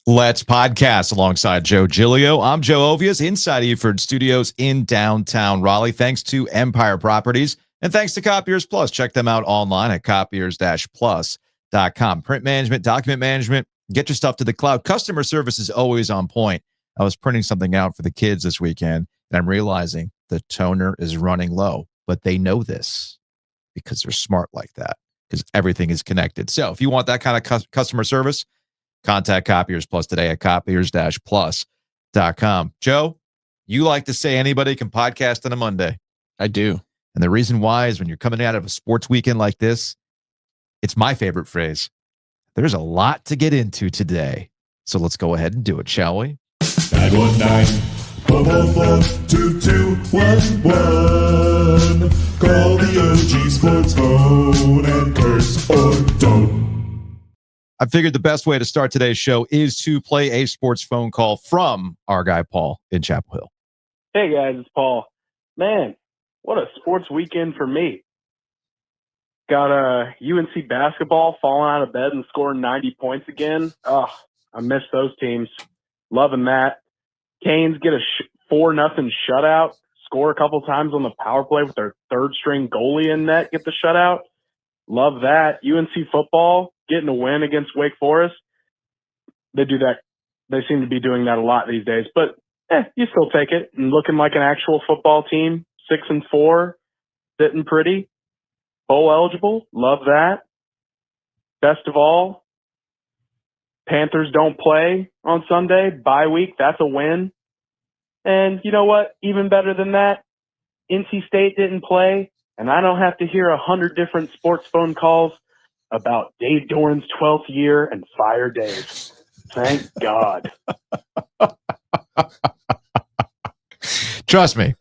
Let's podcast alongside Joe Giglio. I'm Joe Ovies inside Eford Studios in downtown Raleigh. Thanks to Empire Properties and thanks to Copiers Plus. Check them out online at copiers-plus.com. Print management, document management, get your stuff to the cloud. Customer service is always on point. I was printing something out for the kids this weekend, and I'm realizing the toner is running low, but they know this because they're smart like that, because everything is connected. So if you want that kind of customer service, contact Copiers Plus today at copiers-plus.com. Joe, you like to say anybody can podcast on a Monday. I do. And the reason why is when you're coming out of a sports weekend like this, it's my favorite phrase. There's a lot to get into today. So let's go ahead and do it, shall we? 919-444-2211. Call the OG Sports phone and curse or don't. I figured the best way to start today's show is to play a sports phone call from our guy, Paul, in Chapel Hill. Hey, guys, it's Paul. Man, what a sports weekend for me. Got UNC basketball falling out of bed and scoring 90 points again. Oh, I miss those teams. Loving that. Canes get a 4-0 shutout. Score a couple times on the power play with their third-string goalie in net. Get the shutout. Love that. UNC football getting a win against Wake Forest. They do that. They seem to be doing that a lot these days. But you still take it. And looking like an actual football team. 6-4, sitting pretty. Bowl eligible. Love that. Best of all, Panthers don't play on Sunday. Bye week. That's a win. And you know what? Even better than that, NC State didn't play. And I don't have to hear 100 different sports phone calls about Dave Doran's 12th year and fire Dave. Thank God. Trust me,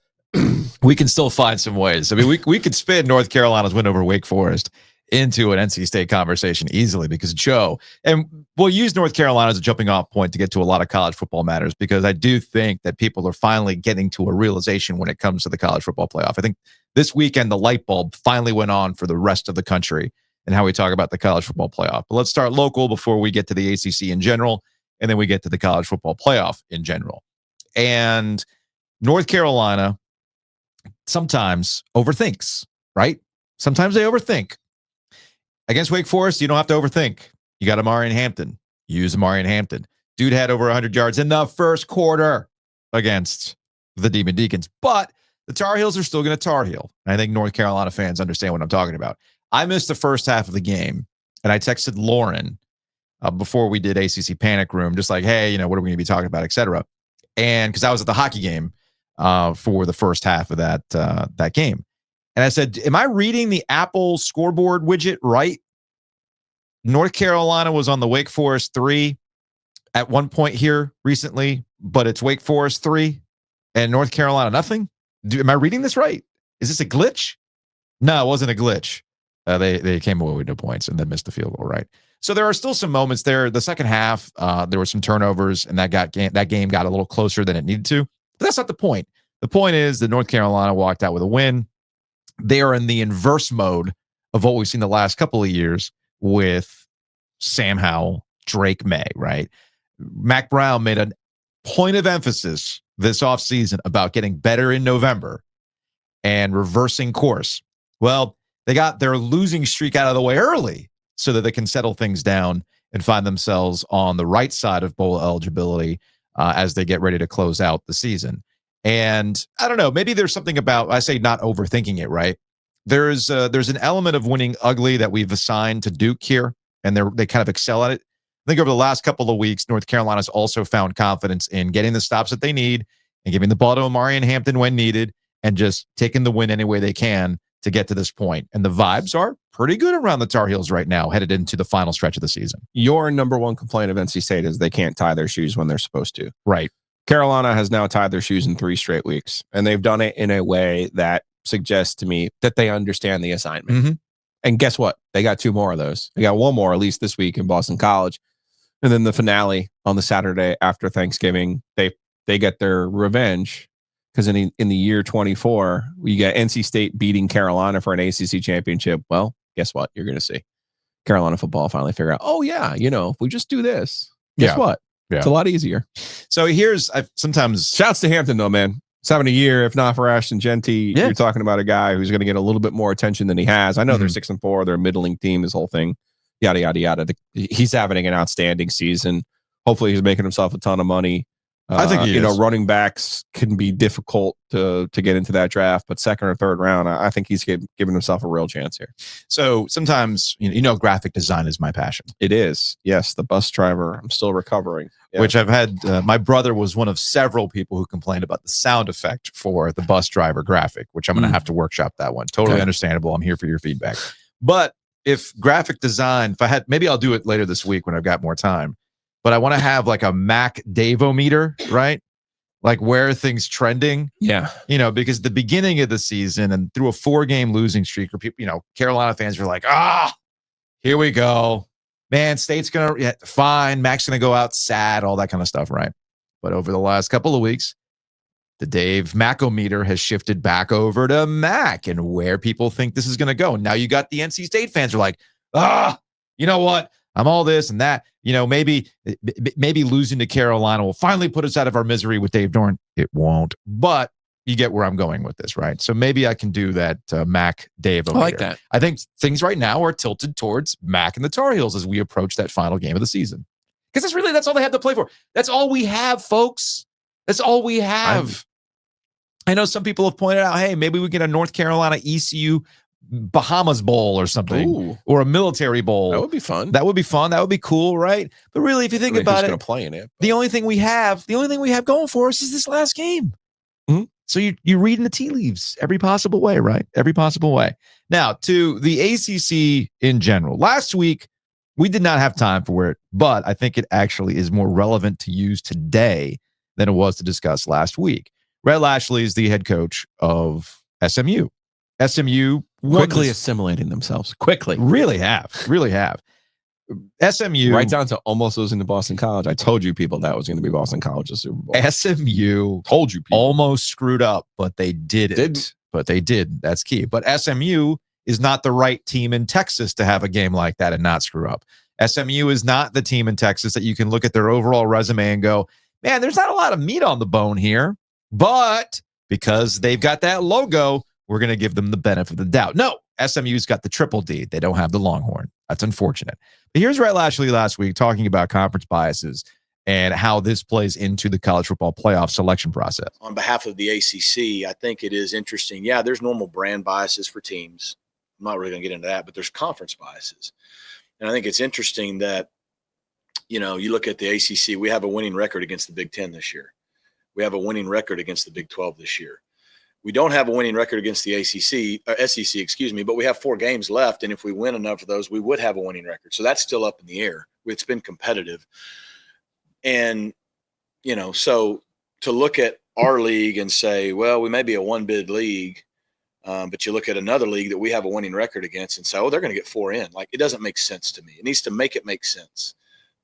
we can still find some ways. I mean, we could spin North Carolina's win over Wake Forest into an NC State conversation easily because Joe, and we'll use North Carolina as a jumping off point to get to a lot of college football matters, because I do think that people are finally getting to a realization when it comes to the college football playoff. I think this weekend, the light bulb finally went on for the rest of the country and how we talk about the college football playoff. But let's start local before we get to the ACC in general, and then we get to the college football playoff in general. And North Carolina sometimes overthinks, right? Sometimes they overthink. Against Wake Forest, you don't have to overthink. You got Amari in Hampton. Use Amari in Hampton. Dude had over 100 yards in the first quarter against the Demon Deacons. But the Tar Heels are still going to Tar Heel. I think North Carolina fans understand what I'm talking about. I missed the first half of the game, and I texted Lauren before we did ACC Panic Room, just like, hey, what are we going to be talking about, et cetera. And because I was at the hockey game for the first half of that game. And I said, am I reading the Apple scoreboard widget right? North Carolina was on the Wake Forest 3 at one point here recently, but it's Wake Forest 3 and North Carolina nothing? Am I reading this right? Is this a glitch? No, it wasn't a glitch. They came away with no points and then missed the field goal, right? So there are still some moments there. The second half, there were some turnovers, and that game got a little closer than it needed to. But that's not the point. The point is that North Carolina walked out with a win. They are in the inverse mode of what we've seen the last couple of years with Sam Howell, Drake May, right? Mack Brown made a point of emphasis this offseason about getting better in November and reversing course. Well, they got their losing streak out of the way early so that they can settle things down and find themselves on the right side of bowl eligibility as they get ready to close out the season. And I don't know, maybe there's something about, I say not overthinking it, right? There's an element of winning ugly that we've assigned to Duke here, and they kind of excel at it. I think over the last couple of weeks, North Carolina's also found confidence in getting the stops that they need and giving the ball to Amari and Hampton when needed and just taking the win any way they can to get to this point. And the vibes are pretty good around the Tar Heels right now, headed into the final stretch of the season. Your number one complaint of NC State is they can't tie their shoes when they're supposed to. Right. Carolina has now tied their shoes in 3 straight weeks, and they've done it in a way that suggests to me that they understand the assignment. Mm-hmm. And guess what? They got 2 more of those. They got 1 more, at least this week in Boston College. And then the finale on the Saturday after Thanksgiving, they get their revenge, because in the year 24, you get NC State beating Carolina for an ACC championship. Well, guess what? You're going to see Carolina football finally figure out, oh, yeah, if we just do this, guess what? It's a lot easier. So sometimes shouts to Hampton though, man. 7 a year. If not for Ashton Genty, you're talking about a guy who's going to get a little bit more attention than he has. I know they're 6-4. They're a middling team. This whole thing, yada yada yada. He's having an outstanding season. Hopefully, he's making himself a ton of money. I think he is. Running backs can be difficult to get into that draft, but second or third round, I think he's giving himself a real chance here. So sometimes, graphic design is my passion. It is. Yes, the bus driver. I'm still recovering. Yeah. Which I've had. My brother was one of several people who complained about the sound effect for the bus driver graphic, which I'm going to have to workshop that one. Totally understandable. I'm here for your feedback. But if graphic design, maybe I'll do it later this week when I've got more time. But I want to have like a Mack-O-Doeren Meter, right? Like where are things trending? Yeah. Because the beginning of the season and through a 4-game losing streak, where people, Carolina fans were like, here we go. Man, State's going to, fine. Mack's going to go out sad, all that kind of stuff, right? But over the last couple of weeks, the Dave Mack-O-Doeren Meter has shifted back over to Mack and where people think this is going to go. And now you got the NC State fans who are like, you know what? I'm all this and that. Maybe losing to Carolina will finally put us out of our misery with Dave Doeren. It won't. But you get where I'm going with this, right? So maybe I can do that Mack-Doeren Meter. I like that. I think things right now are tilted towards Mack and the Tar Heels as we approach that final game of the season. Because that's all they have to play for. That's all we have, folks. That's all we have. I know some people have pointed out, hey, maybe we get a North Carolina ECU Bahamas Bowl or something, or a military bowl. That would be fun. That would be fun. That would be cool, right? But really, if you think about it, play in it, the only thing we have going for us is this last game. Mm-hmm. So you're reading the tea leaves every possible way, right? Every possible way. Now, to the ACC in general. Last week, we did not have time for it, but I think it actually is more relevant to use today than it was to discuss last week. Rhett Lashlee is the head coach of SMU. SMU quickly assimilating themselves. Quickly. Really have. SMU. Right down to almost losing to Boston College. I told you people that was going to be Boston College's Super Bowl. SMU told you people. Almost screwed up, but they didn't. But they did. That's key. But SMU is not the right team in Texas to have a game like that and not screw up. SMU is not the team in Texas that you can look at their overall resume and go, man, there's not a lot of meat on the bone here. But because they've got that logo, we're going to give them the benefit of the doubt. No, SMU's got the triple D. They don't have the Longhorn. That's unfortunate. But here's Rhett Lashlee last week talking about conference biases and how this plays into the college football playoff selection process. On behalf of the ACC, I think it is interesting. Yeah, there's normal brand biases for teams. I'm not really going to get into that, but there's conference biases. And I think it's interesting that, you look at the ACC, we have a winning record against the Big Ten this year. We have a winning record against the Big 12 this year. We don't have a winning record against the SEC, but we have 4 games left. And if we win enough of those, we would have a winning record. So that's still up in the air. It's been competitive. And, so to look at our league and say, well, we may be a 1-bid league, but you look at another league that we have a winning record against and say, oh, they're going to get 4 in. Like, it doesn't make sense to me. It needs to make sense.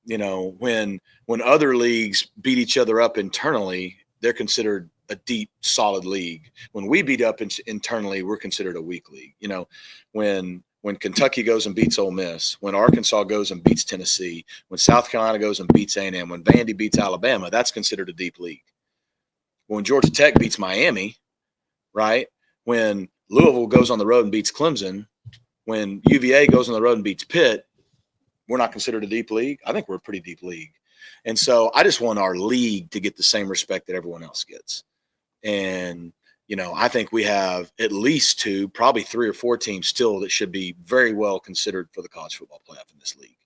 When other leagues beat each other up internally, they're considered a deep, solid league. When we beat up internally, we're considered a weak league. When Kentucky goes and beats Ole Miss, when Arkansas goes and beats Tennessee, when South Carolina goes and beats A&M, when Vandy beats Alabama, that's considered a deep league. When Georgia Tech beats Miami, right? When Louisville goes on the road and beats Clemson, when UVA goes on the road and beats Pitt, we're not considered a deep league. I think we're a pretty deep league. And so I just want our league to get the same respect that everyone else gets. And, I think we have at least 2, probably 3 or 4 teams still that should be very well considered for the college football playoff in this league.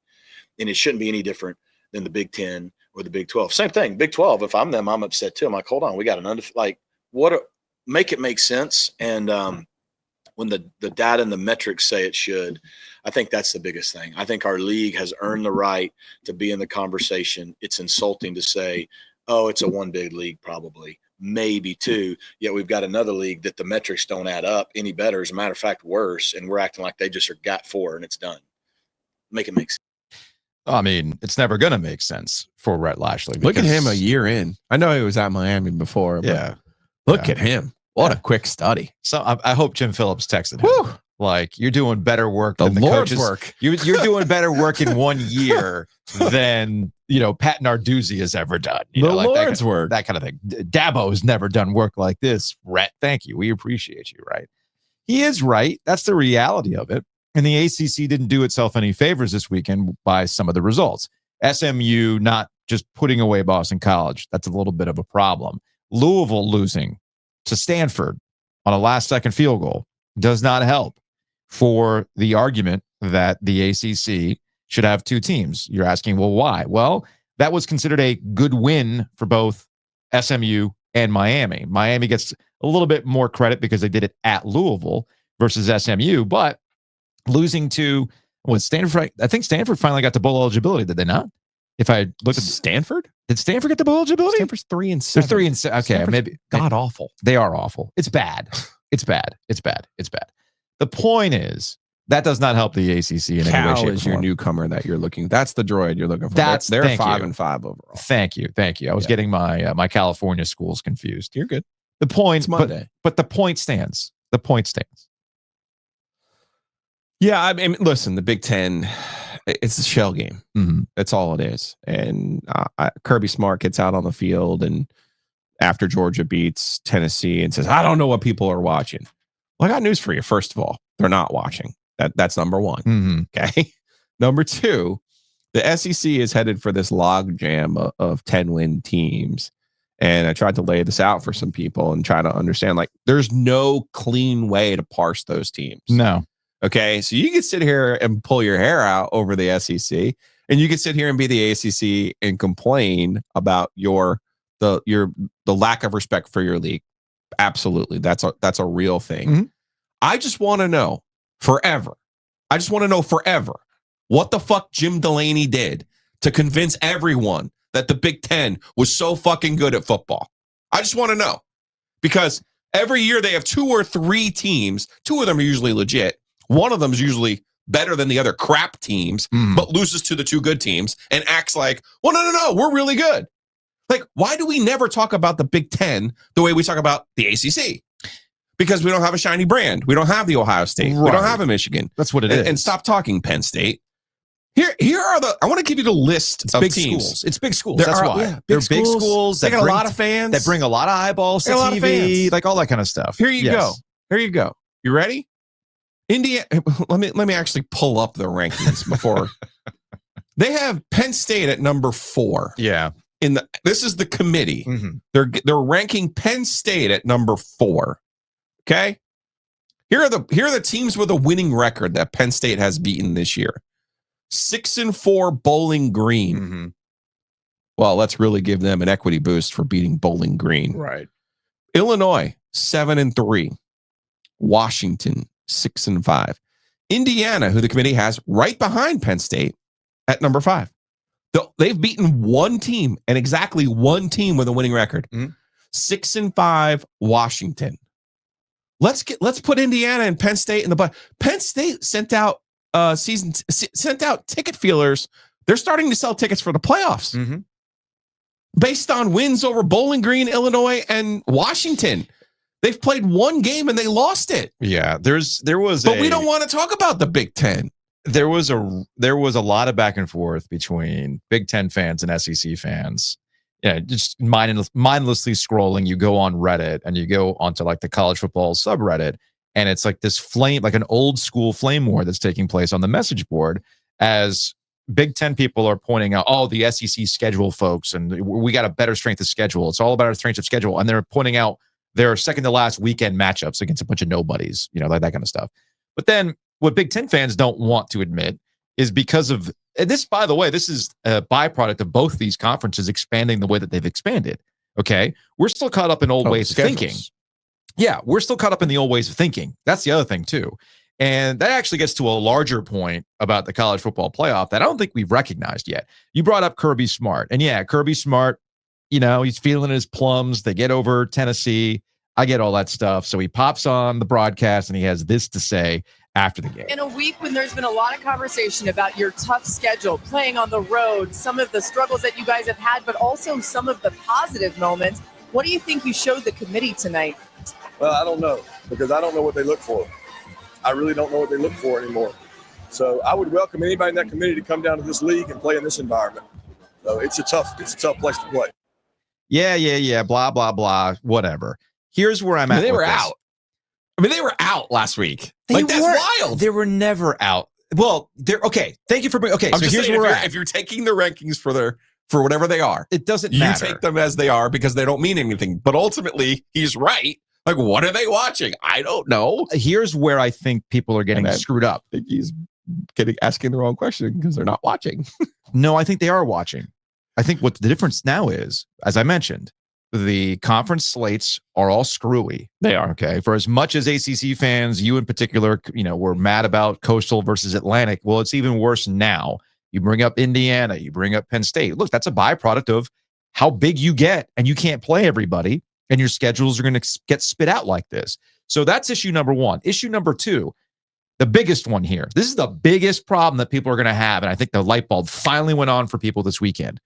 And it shouldn't be any different than the Big 10 or the Big 12. Same thing, Big 12. If I'm them, I'm upset too. I'm like, hold on, we got make it make sense. And when the data and the metrics say it should, I think that's the biggest thing. I think our league has earned the right to be in the conversation. It's insulting to say, oh, it's a 1-bid league, probably, maybe 2. Yet we've got another league that the metrics don't add up any better. As a matter of fact, worse. And we're acting like they just got 4 and it's done. Make it make sense. I mean, it's never going to make sense for Rhett Lashlee. Look at him a year in. I know he was at Miami before. But look at him. What a quick study. So I hope Jim Phillips texted him. Whew. Like, you're doing better work The than the Lord's coaches. work. You're doing better work in 1 year than, Pat Narduzzi has ever done. The Lord's work. That kind of thing. Dabo's never done work like this. Rhett, thank you. We appreciate you, right? He is right. That's the reality of it. And the ACC didn't do itself any favors this weekend by some of the results. SMU not just putting away Boston College. That's a little bit of a problem. Louisville losing to Stanford on a last-second field goal does not help for the argument that the ACC should have two teams. You're asking, well, why? Well, that was considered a good win for both SMU and Miami. Miami gets a little bit more credit because they did it at Louisville versus SMU, but losing to Stanford, I think Stanford finally got to bowl eligibility, did they not? If I look at Stanford, did Stanford get the bowl eligibility? Stanford's 3-7. They're 3-7. Okay, Stanford's maybe god awful. They are awful. It's bad. It's bad. It's bad. It's bad. The point is that does not help the ACC in any way, Cal shape, or is your form. nowcomer that you're looking. That's the droid you're looking for. That's they're thank 5-5 you. overall. Thank you. I was getting my my California schools confused. You're good. The point, It's Monday. but the point stands. The point stands. Yeah, I mean, listen, the Big Ten, it's a shell game. Mm-hmm. That's all it is. And Kirby Smart gets out on the field and after Georgia beats Tennessee and says, I don't know what people are watching. Well, I got news for you. First of all, they're not watching. That's number one. Mm-hmm. Okay. Number two, the SEC is headed for this log jam of 10-win teams. And I tried to lay this out for some people and try to understand, like, there's no clean way to parse those teams. No. Okay. So you can sit here and pull your hair out over the SEC, and you can sit here and be the ACC and complain about the lack of respect for your league. Absolutely. That's a real thing. Mm-hmm. I just want to know forever. What the fuck Jim Delaney did to convince everyone that the Big Ten was so fucking good at football. I just want to know, because every year they have 2 or 3 teams. 2 of them are usually legit. One of them is usually better than the other crap teams, but loses to the 2 good teams and acts like, well, no, we're really good. Like, why do we never talk about the Big Ten the way we talk about the ACC? Because we don't have a shiny brand. We don't have the Ohio State. Right. We don't have a Michigan. That's what it is. And stop talking Penn State. Here are I want to give you the list of big teams. schools. It's big schools. There That's are, why. yeah, They're big schools. They that got a bring- lot of fans. that bring a lot of eyeballs to They got a lot of TV, fans. like all that kind of stuff. Here you Yes. go. Here you go. You ready? Indiana. Let me actually pull up the rankings before. They have Penn State at number 4. Yeah. This is the committee. Mm-hmm. They're ranking Penn State at number 4. Okay. Here are the teams with a winning record that Penn State has beaten this year. 6-4 Bowling Green. Mm-hmm. Well, let's really give them an equity boost for beating Bowling Green. Right. Illinois 7-3. Washington 6-5. Indiana, who the committee has right behind Penn State, at number 5. They've beaten one team, and exactly one team with a winning record. 6-5 Washington. Let's put Indiana and Penn State in the butt. Penn State sent out ticket feelers. They're starting to sell tickets for the playoffs based on wins over Bowling Green, Illinois, and Washington. They've played one game and they lost it. Yeah. But we don't want to talk about the Big Ten. There was a lot of back and forth between Big Ten fans and SEC fans. Yeah, just mindlessly scrolling. You go on Reddit and you go onto like the college football subreddit, and it's like this flame, like an old school flame war that's taking place on the message board as Big Ten people are pointing out, oh, the SEC schedule, folks, and we got a better strength of schedule. It's all about our strength of schedule, and they're pointing out their second to last weekend matchups against a bunch of nobodies, like that kind of stuff. But then what Big Ten fans don't want to admit is because of this, by the way, this is a byproduct of both these conferences expanding the way that they've expanded. Okay. We're still caught up in old ways of thinking. Yeah. We're still caught up in the old ways of thinking. That's the other thing too. And that actually gets to a larger point about the college football playoff that I don't think we've recognized yet. You brought up Kirby Smart, and yeah, Kirby Smart, he's feeling his plums. They get over Tennessee. I get all that stuff. So he pops on the broadcast and he has this to say after the game. In a week when there's been a lot of conversation about your tough schedule, playing on the road, some of the struggles that you guys have had, but also some of the positive moments, what do you think you showed the committee tonight? Well, I don't know, because I don't know what they look for. I really don't know what they look for anymore. So I would welcome anybody in that committee to come down to this league and play in this environment. So it's a tough place to play. Yeah. Blah, blah, blah. Whatever. Here's where I'm at. They with were this. out. I mean, they were out last week. That's wild. They were never out. Well, they're okay. Thank you for bringing. Okay, I'm so just here's saying, where we're at. if you're taking the rankings for whatever they are, It doesn't you matter. take them as they are because they don't mean anything. But ultimately, he's right. Like, what are they watching? I don't know. Here's where I think people are getting screwed up. I think he's asking the wrong question because they're not watching. No, I think they are watching. I think what the difference now is, as I mentioned, the conference slates are all screwy. They are. Okay. For as much as ACC fans, you in particular, were mad about Coastal versus Atlantic. Well, it's even worse now. You bring up Indiana, you bring up Penn State. Look, that's a byproduct of how big you get, and you can't play everybody, and your schedules are going to get spit out like this. So that's issue number one. Issue number two, the biggest one here. This is the biggest problem that people are going to have, and I think the light bulb finally went on for people this weekend.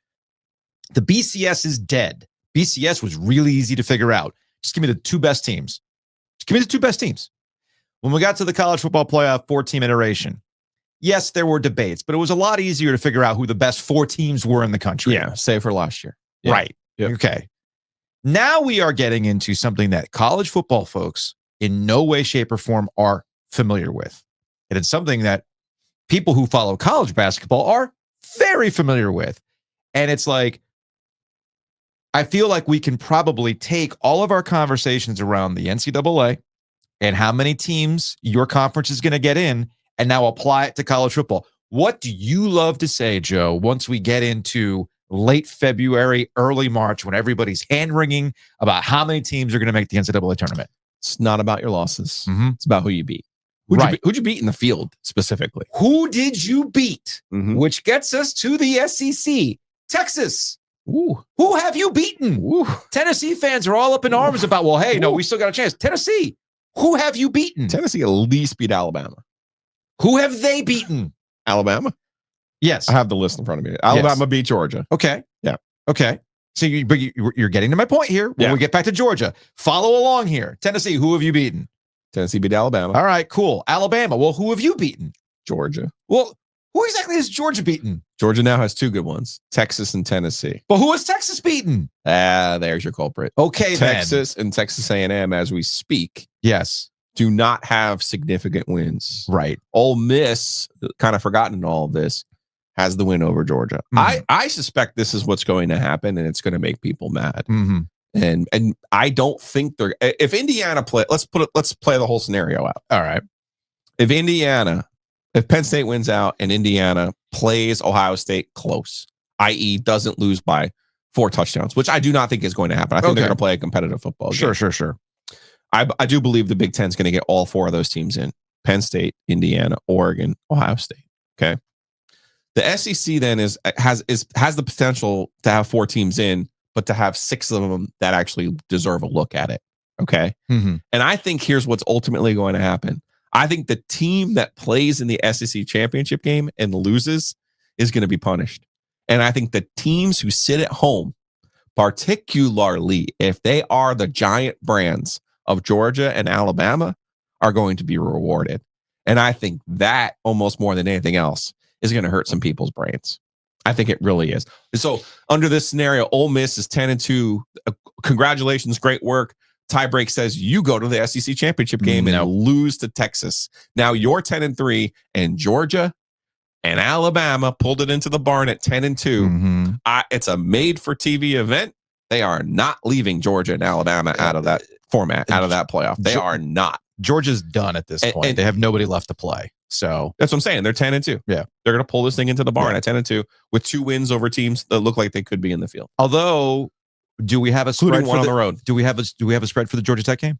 The BCS is dead. BCS was really easy to figure out. Just give me the two best teams. Just give me the two best teams. When we got to the college football playoff 4-team iteration, yes, there were debates, but it was a lot easier to figure out who the best 4 teams were in the country. Yeah, save for last year. Yeah. Right. Yep. Okay. Now we are getting into something that college football folks in no way, shape, or form are familiar with. And it's something that people who follow college basketball are very familiar with. And it's like, I feel like we can probably take all of our conversations around the NCAA and how many teams your conference is going to get in and now apply it to college football. What do you love to say, Joe, once we get into late February, early March, when everybody's hand-wringing about how many teams are going to make the NCAA tournament? It's not about your losses. Mm-hmm. It's about who you beat. Who'd you beat in the field specifically? Who did you beat? Mm-hmm. Which gets us to the SEC. Texas. Ooh. Who have you beaten? Ooh. Tennessee fans are all up in arms about, well, hey, no, we still got a chance. Tennessee, who have you beaten? Tennessee at least beat Alabama. Who have they beaten? Alabama? Yes. I have the list in front of me. Alabama beat Georgia. Okay. Yeah. Okay. So you're getting to my point here. When we get back to Georgia, follow along here. Tennessee, who have you beaten? Tennessee beat Alabama. All right, cool. Alabama. Well, who have you beaten? Georgia. Well, who exactly has Georgia beaten? Georgia now has 2 good ones, Texas and Tennessee. But who has Texas beaten? There's your culprit. Okay, Texas and Texas A&M, as we speak, yes, do not have significant wins. Right. Ole Miss, kind of forgotten in all of this, has the win over Georgia. Mm-hmm. I suspect this is what's going to happen, and it's going to make people mad. Mm-hmm. And I don't think they're. If Indiana play, let's play the whole scenario out. All right. If Penn State wins out and Indiana plays Ohio State close, i.e., doesn't lose by 4 touchdowns, which I do not think is going to happen. I think they're going to play a competitive football game. Sure. I do believe the Big Ten is going to get all 4 of those teams in: Penn State, Indiana, Oregon, Ohio State. Okay. The SEC then has the potential to have 4 teams in, but to have 6 of them that actually deserve a look at it. Okay. Mm-hmm. And I think here's what's ultimately going to happen. I think the team that plays in the SEC championship game and loses is going to be punished. And I think the teams who sit at home, particularly if they are the giant brands of Georgia and Alabama, are going to be rewarded. And I think that almost more than anything else is going to hurt some people's brains. I think it really is. So under this scenario, Ole Miss is 10-2. Congratulations, great work. Tiebreak says you go to the SEC championship game and lose to Texas. Now you're 10-3, and Georgia and Alabama pulled it into the barn at 10-2. Mm-hmm. It's a made-for-TV event. They are not leaving Georgia and Alabama out of that format, out of that playoff. They are not. Georgia's done at this point. They have nobody left to play. So that's what I'm saying. They're 10-2. Yeah. They're going to pull this thing into the barn at 10-2 with 2 wins over teams that look like they could be in the field. Although, do we have a spread one on the road? Do we have a spread for the Georgia Tech game?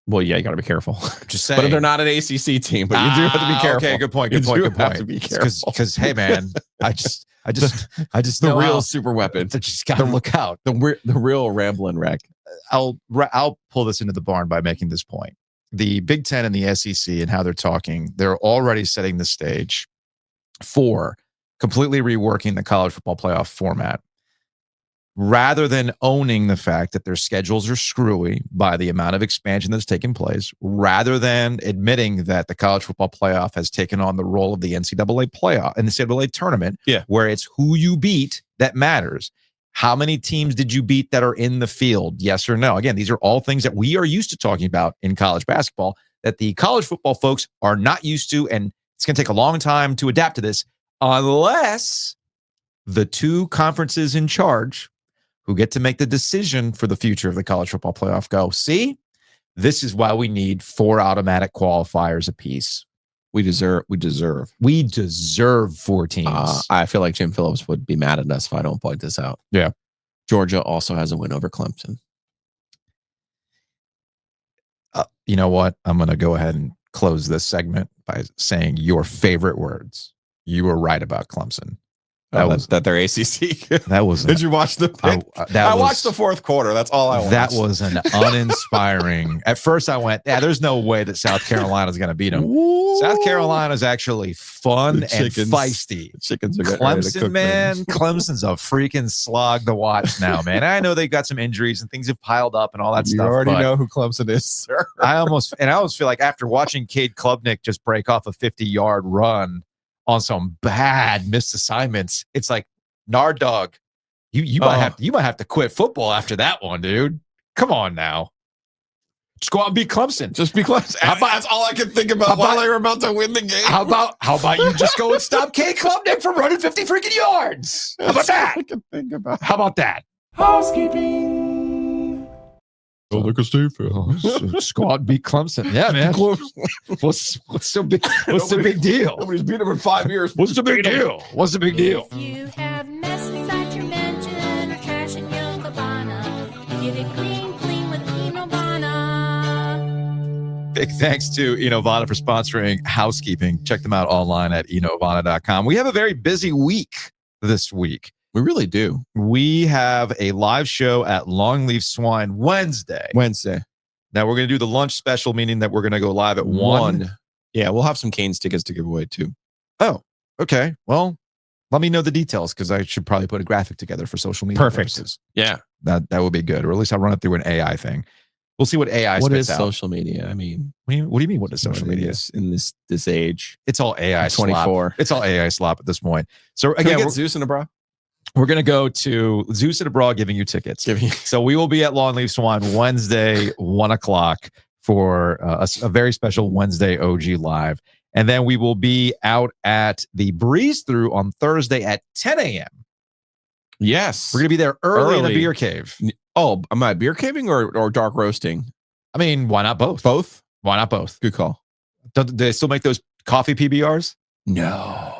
Well, yeah, you got to be careful. Just saying. But they're not an ACC team, but you do have to be careful. Okay, good point. You have to be careful. Because hey, man, I just the know real super weapon. Just got to look out. The real rambling wreck. I'll pull this into the barn by making this point. The Big Ten and the SEC and how they're talking, they're already setting the stage for completely reworking the college football playoff format. rather than owning the fact that their schedules are screwy by the amount of expansion that's taken place, rather than admitting that the college football playoff has taken on the role of the NCAA playoff and the NCAA tournament, where it's who you beat that matters. How many teams did you beat that are in the field? Yes or no? Again, these are all things that we are used to talking about in college basketball that the college football folks are not used to, and it's going to take a long time to adapt to this unless the two conferences in charge who get to make the decision for the future of the college football playoff go, see, this is why we need 4 automatic qualifiers apiece. We deserve 4 teams. I feel like Jim Phillips would be mad at us if I don't point this out. Yeah. Georgia also has a win over Clemson. You know what? I'm going to go ahead and close this segment by saying your favorite words. You were right about Clemson. That they're ACC. That was. Did you watch the pick? I watched the fourth quarter. That's all I watched. That was an uninspiring. At first, I went, "Yeah, there's no way that South Carolina is going to beat them." South Carolina is actually fun and feisty. The chickens are Clemson, cook, man. Clemson's a freaking slog to watch now, man. I know they've got some injuries and things have piled up and all that stuff. You already know who Clemson is, sir. I almost feel like after watching Cade Klubnik just break off a 50-yard run on some bad missed assignments, it's like, Nard dog, you might have to quit football after that one, dude. Come on now. Just go out and beat Clemson. Just be Clemson. That's all I can think about while they were about to win the game. How about you just go and stop Cade Klubnik from running 50 freaking yards? How about that? I can think about. How about that? Housekeeping. Like a state just go out and beat Clemson. Yeah, man. What's so big? What's the big deal? Nobody's beat them in 5 years. What's the big deal? What's the big deal? If you have mess inside your mansion or trash in your cabana, get it clean with Enovana. Big thanks to Enovana for sponsoring Housekeeping. Check them out online at enovana.com. We have a very busy week this week. We really do. We have a live show at Longleaf Swine Wednesday. Now we're going to do the lunch special, meaning that we're going to go live at 1. Yeah, we'll have some Canes tickets to give away too. Oh, okay. Well, let me know the details because I should probably put a graphic together for social media purposes. Yeah. That would be good. Or at least I'll run it through an AI thing. We'll see what AI What spits is out. social media? I mean, what do you mean? What is social media? In this age? It's all AI 24. slop. It's all AI slop at this point. So Can again, we get Zeus and a bra? We're going to go to Zeus at a Bra giving you tickets. So we will be at Longleaf Swine Wednesday, 1 o'clock for a very special Wednesday OG Live. And then we will be out at the Breeze Through on Thursday at 10 a.m. Yes. We're going to be there early in the beer cave. Oh, am I beer caving or dark roasting? I mean, why not both? Both? Why not both? Good call. Do they still make those coffee PBRs? No.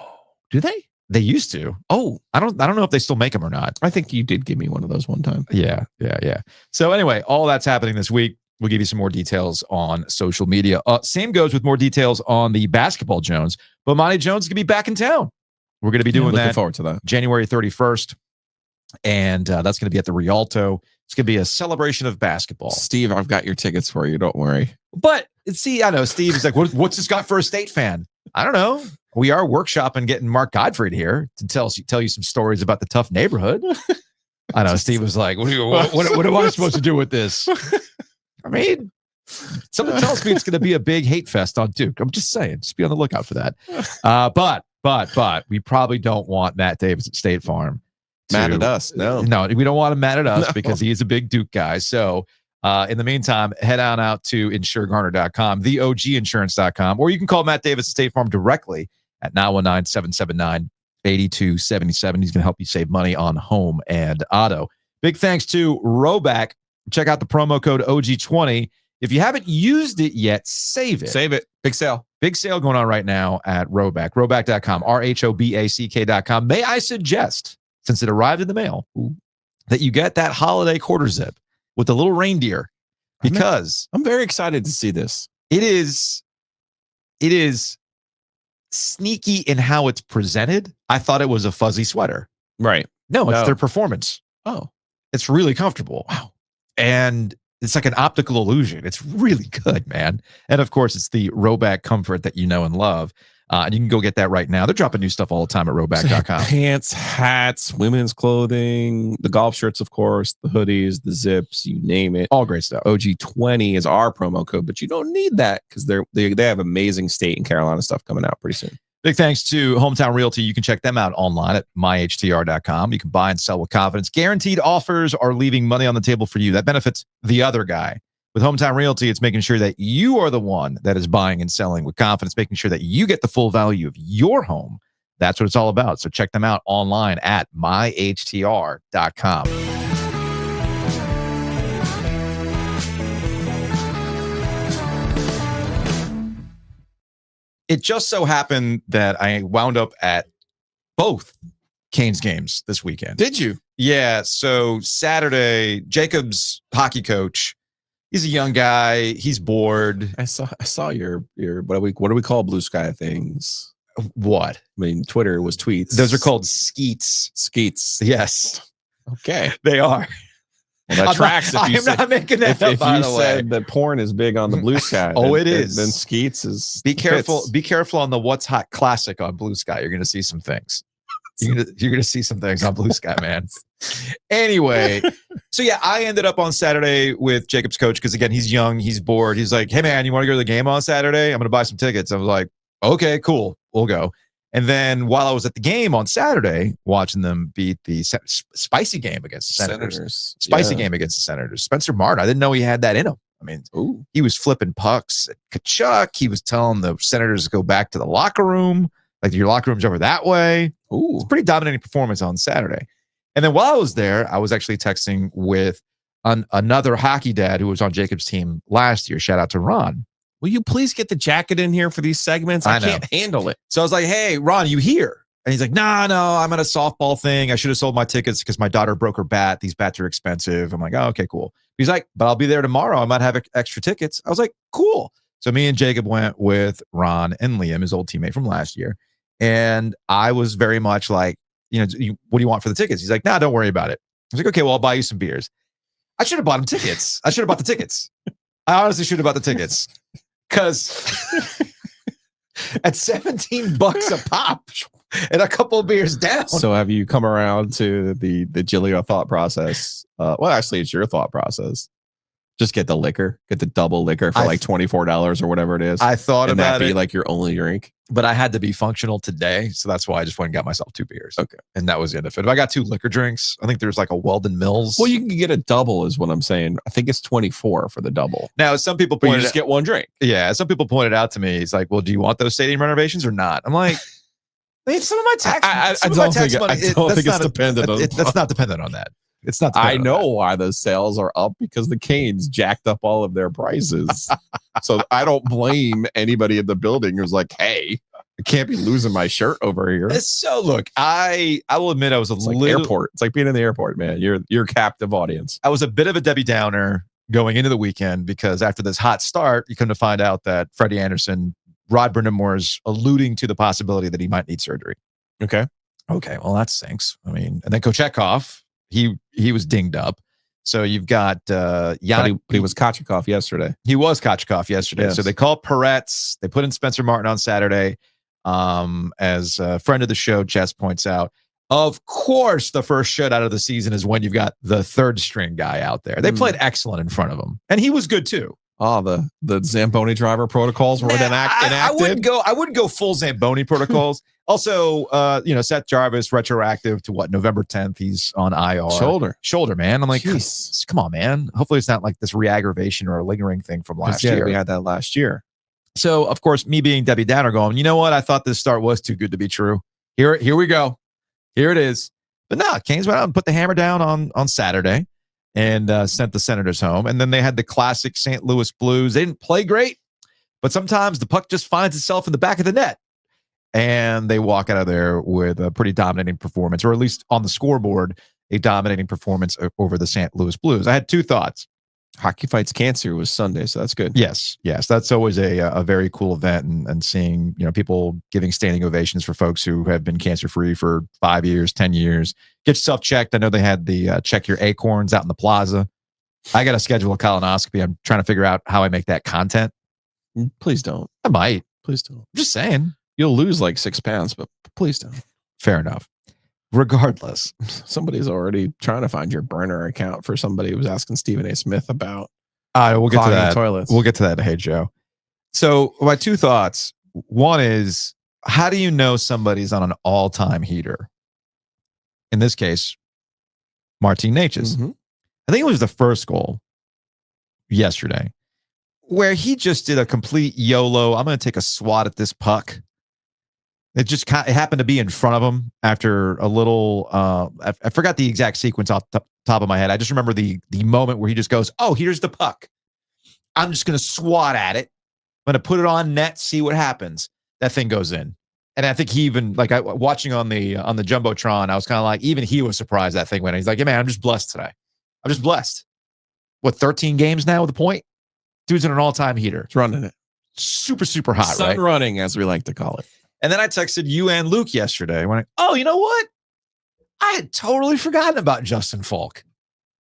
Do they? They used to. Oh, I don't know if they still make them or not. I think you did give me one of those one time. Yeah. So anyway, all that's happening this week. We'll give you some more details on social media. Same goes with more details on the basketball Jones. But Monty Jones is going to be back in town. We're going to be doing looking forward to that. January 31st. And that's going to be at the Rialto. It's going to be a celebration of basketball. Steve, I've got your tickets for you. Don't worry. But see, I know Steve is like, what's this got for a state fan? I don't know. We are workshopping getting Mark Godfrey here to tell you some stories about the tough neighborhood. I know Steve was like, what am I supposed to do with this? I mean, something tells me it's going to be a big hate fest on Duke. I'm just saying, just be on the lookout for that. But we probably don't want Matt Davis at State Farm mad at us. No, we don't want him mad at us because he is a big Duke guy. So in the meantime, head on out to insuregarner.com, theoginsurance.com, or you can call Matt Davis at State Farm directly at 919-779-8277. He's going to help you save money on home and auto. Big thanks to Roback. Check out the promo code OG20. If you haven't used it yet, save it. Save it. Big sale. Big sale going on right now at Roback. Roback.com, RHOBACK.com. May I suggest, since it arrived in the mail, that you get that holiday quarter zip with the little reindeer, because I'm very excited to see this. It is sneaky in how it's presented. I thought it was a fuzzy sweater. Right. No, it's their performance. Oh, it's really comfortable. Wow. And it's like an optical illusion. It's really good, man. And of course, it's the Roback comfort that you know and love. And you can go get that right now. They're dropping new stuff all the time at roback.com. Pants, hats, women's clothing, the golf shirts, of course, the hoodies, the zips, you name it. All great stuff. OG20 is our promo code, but you don't need that because they have amazing state and Carolina stuff coming out pretty soon. Big thanks to Hometown Realty. You can check them out online at myhtr.com. You can buy and sell with confidence. Guaranteed offers are leaving money on the table for you. That benefits the other guy. With Hometown Realty, it's making sure that you are the one that is buying and selling with confidence, making sure that you get the full value of your home. That's what it's all about. So check them out online at myhtr.com. It just so happened that I wound up at both Canes games this weekend. Did you? Yeah. So Saturday, Jacob's hockey coach, he's a young guy. He's bored. I saw your what do we call blue sky things? What? I mean, Twitter was tweets. Those are called skeets. Skeets. Yes. Okay. They are. Well, that tracks. I'm not making that up, if by you the way. said that porn is big on the blue sky. Oh, then, it is. Then Skeets is. Be careful. fits. Be careful on the What's Hot Classic on Blue Sky. You're going to see some things. You're gonna see some things on Blue Sky, man. Anyway, so yeah, I ended up on Saturday with Jacob's coach because again, he's young, he's bored. He's like, "Hey man, you want to go to the game on Saturday? I'm gonna buy some tickets." I was like, "Okay, cool, we'll go." And then while I was at the game on Saturday, watching them beat the spicy game against the Senators, spicy game against the Senators, Spencer Martin, I didn't know he had that in him. I mean, he was flipping pucks at Kachuk. He was telling the Senators to go back to the locker room. Like, your locker room's over that way. It's a pretty dominating performance on Saturday. And then while I was there, I was actually texting with another hockey dad who was on Jacob's team last year. Shout out to Ron. Will you please get the jacket in here for these segments? I can't handle it. So I was like, "Hey, Ron, you here?" And he's like, no, I'm at a softball thing. I should have sold my tickets because my daughter broke her bat. These bats are expensive. I'm like, "Oh, okay, cool." He's like, "But I'll be there tomorrow. I might have extra tickets." I was like, "Cool." So me and Jacob went with Ron and Liam, his old teammate from last year. And I was very much like, what do you want for the tickets? He's like, "Nah, don't worry about it." I was like, "Okay, well, I'll buy you some beers." I should have bought him tickets. I should have bought the tickets. I honestly should have bought the tickets. Because at $17 a pop and a couple of beers down. So have you come around to the Giglio thought process? Well, actually, it's your thought process. Just get the liquor, get the double liquor for like $24 or whatever it is. I thought and about that be it, like your only drink. But I had to be functional today, so that's why I just went and got myself 2 beers. Okay, and that was the end of it. If I got 2 liquor drinks, I think there's like a Weldon Mills. Well, you can get a double, is what I'm saying. I think it's 24 for the double. Now, some people but you pointed just get one drink. Yeah, some people pointed out to me. He's like, "Well, do you want those stadium renovations or not?" I'm like, some of my tax. I don't think it's dependent on. That's not dependent on that. It's not. I know why the sales are up, because the Canes jacked up all of their prices. So I don't blame anybody in the building who's like, "Hey, I can't be losing my shirt over here." So look, I will admit I was like airport. It's like being in the airport, man. You're a captive audience. I was a bit of a Debbie Downer going into the weekend because after this hot start, you come to find out that Freddie Anderson, Rod Brind'Amour's alluding to the possibility that he might need surgery. Okay, well, that stinks. I mean, and then Kochetkov, he was dinged up. So you've got Yannick. But he was Kochetkov yesterday. He was Kochetkov yesterday. Yes. So they called Peretz. They put in Spencer Martin on Saturday. As a friend of the show, Jess points out, of course, the first shutout of the season is when you've got the third string guy out there. They played excellent in front of him, and he was good too. Oh, the Zamboni driver protocols were enacted. I wouldn't go full Zamboni protocols. Also, Seth Jarvis retroactive to November 10th. He's on IR. Shoulder, man. I'm like, come on, man. Hopefully it's not like this re-aggravation or a lingering thing from last year. We had that last year. So, of course, me being Debbie Downer going, you know what? I thought this start was too good to be true. Here we go. Here it is. But no, Canes went out and put the hammer down on Saturday and sent the Senators home. And then they had the classic St. Louis Blues. They didn't play great, but sometimes the puck just finds itself in the back of the net. And they walk out of there with a pretty dominating performance, or at least on the scoreboard, a dominating performance over the St. Louis Blues. I had 2 thoughts. Hockey Fights Cancer was Sunday, so that's good. Yes. That's always a very cool event, and seeing people giving standing ovations for folks who have been cancer-free for 5 years, 10 years. Get yourself checked. I know they had the check your acorns out in the plaza. I got to schedule a colonoscopy. I'm trying to figure out how I make that content. Please don't. I might. Please don't. I'm just saying. You'll lose like 6 pounds, but please don't. Fair enough. Regardless, Somebody's already trying to find your burner account for somebody who was asking Stephen A. Smith about we'll get to clogging that. toilets. We'll get to that. Hey, Joe. So my 2 thoughts. One is, how do you know somebody's on an all-time heater? In this case, Martin Necas. Mhm. I think it was the first goal yesterday where he just did a complete YOLO. I'm going to take a swat at this puck. It just it happened to be in front of him after a little. I forgot the exact sequence off the top of my head. I just remember the moment where he just goes, "Oh, here's the puck. I'm just going to swat at it. I'm going to put it on net, see what happens." That thing goes in, and I think he even watching on the jumbotron. I was kind of like, even he was surprised that thing went in. He's like, "Yeah, man, I'm just blessed today. I'm just blessed. What, 13 games now with a point? Dude's in an all-time heater. It's running it. Super, super hot, Sun right? running, as we like to call it. And then I texted you and Luke yesterday. When oh, you know what? I had totally forgotten about Justin Falk.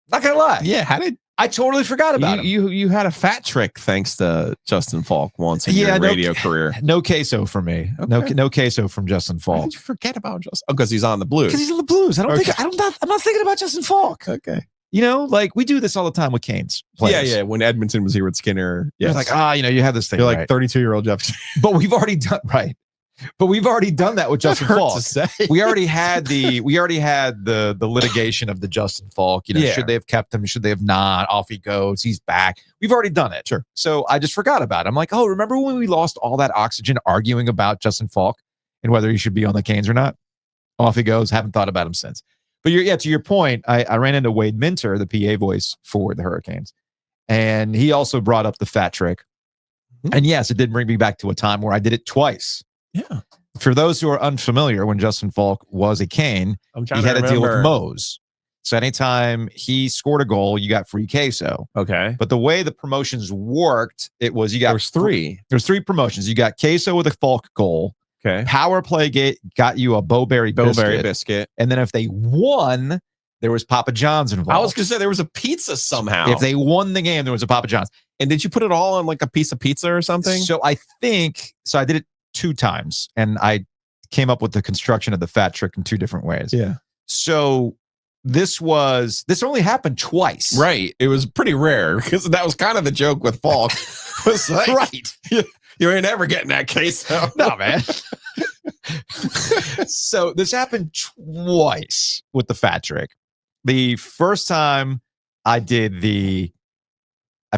Not gonna lie. Yeah, how did I totally forgot about him. you had a fat trick thanks to Justin Falk once in your radio career. No queso for me. Okay. No queso from Justin Why Falk. did you forget about Justin? Oh, because he's on the Blues. Because he's in the Blues. I'm not thinking about Justin Falk. Okay. You know, like we do this all the time with Canes players. Yeah. When Edmonton was here with Skinner, It's yes. like, you have this thing. You're right? like 32-year-old Jeff. But we've already done right. But we've already done that with Justin Falk. We already had the litigation of the Justin Falk. You know, should they have kept him? Should they have not? Off he goes. He's back. We've already done it. Sure. So I just forgot about it. I'm like, oh, remember when we lost all that oxygen arguing about Justin Falk and whether he should be on the Canes or not? Off he goes. Haven't thought about him since. But to your point, I ran into Wade Minter, the PA voice for the Hurricanes, and he also brought up the fat trick. Mm-hmm. And yes, it did bring me back to a time where I did it twice. Yeah. For those who are unfamiliar, when Justin Falk was a Cane, he had to deal with Moe's. So anytime he scored a goal, you got free queso. Okay. But the way the promotions worked, it was There was 3. There's 3 promotions. You got queso with a Falk goal. Okay. Power play got you a Bowberry biscuit. And then if they won, there was Papa John's involved. I was going to say there was a pizza somehow. If they won the game, there was a Papa John's. And did you put it all on like a piece of pizza or something? So I did it 2 times, and I came up with the construction of the fat trick in 2 different ways. Yeah. So this only happened twice. Right. It was pretty rare because that was kind of the joke with Falk. Was like, Right. You ain't ever getting that queso. No, man. So this happened twice with the fat trick. The first time I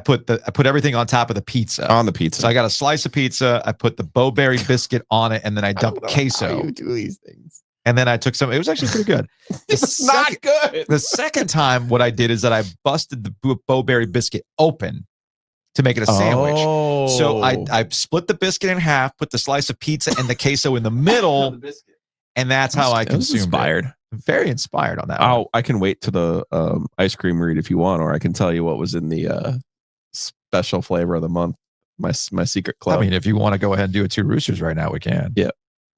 put everything on top of the pizza. On the pizza. So I got a slice of pizza. I put the Bowberry biscuit on it, and then I dumped queso. How you do these things? And then I took some. It was actually pretty good. It's not good. The second time, what I did is that I busted the Bowberry biscuit open to make it a sandwich. Oh. So I split the biscuit in half, put the slice of pizza and the queso in the middle, and that's how I consumed inspired. it. Very inspired on that one. I can wait to the ice cream read if you want, or I can tell you what was in the special flavor of the month. My secret club. I mean, if you want to go ahead and do a 2 Roosters right now, we can. Yeah.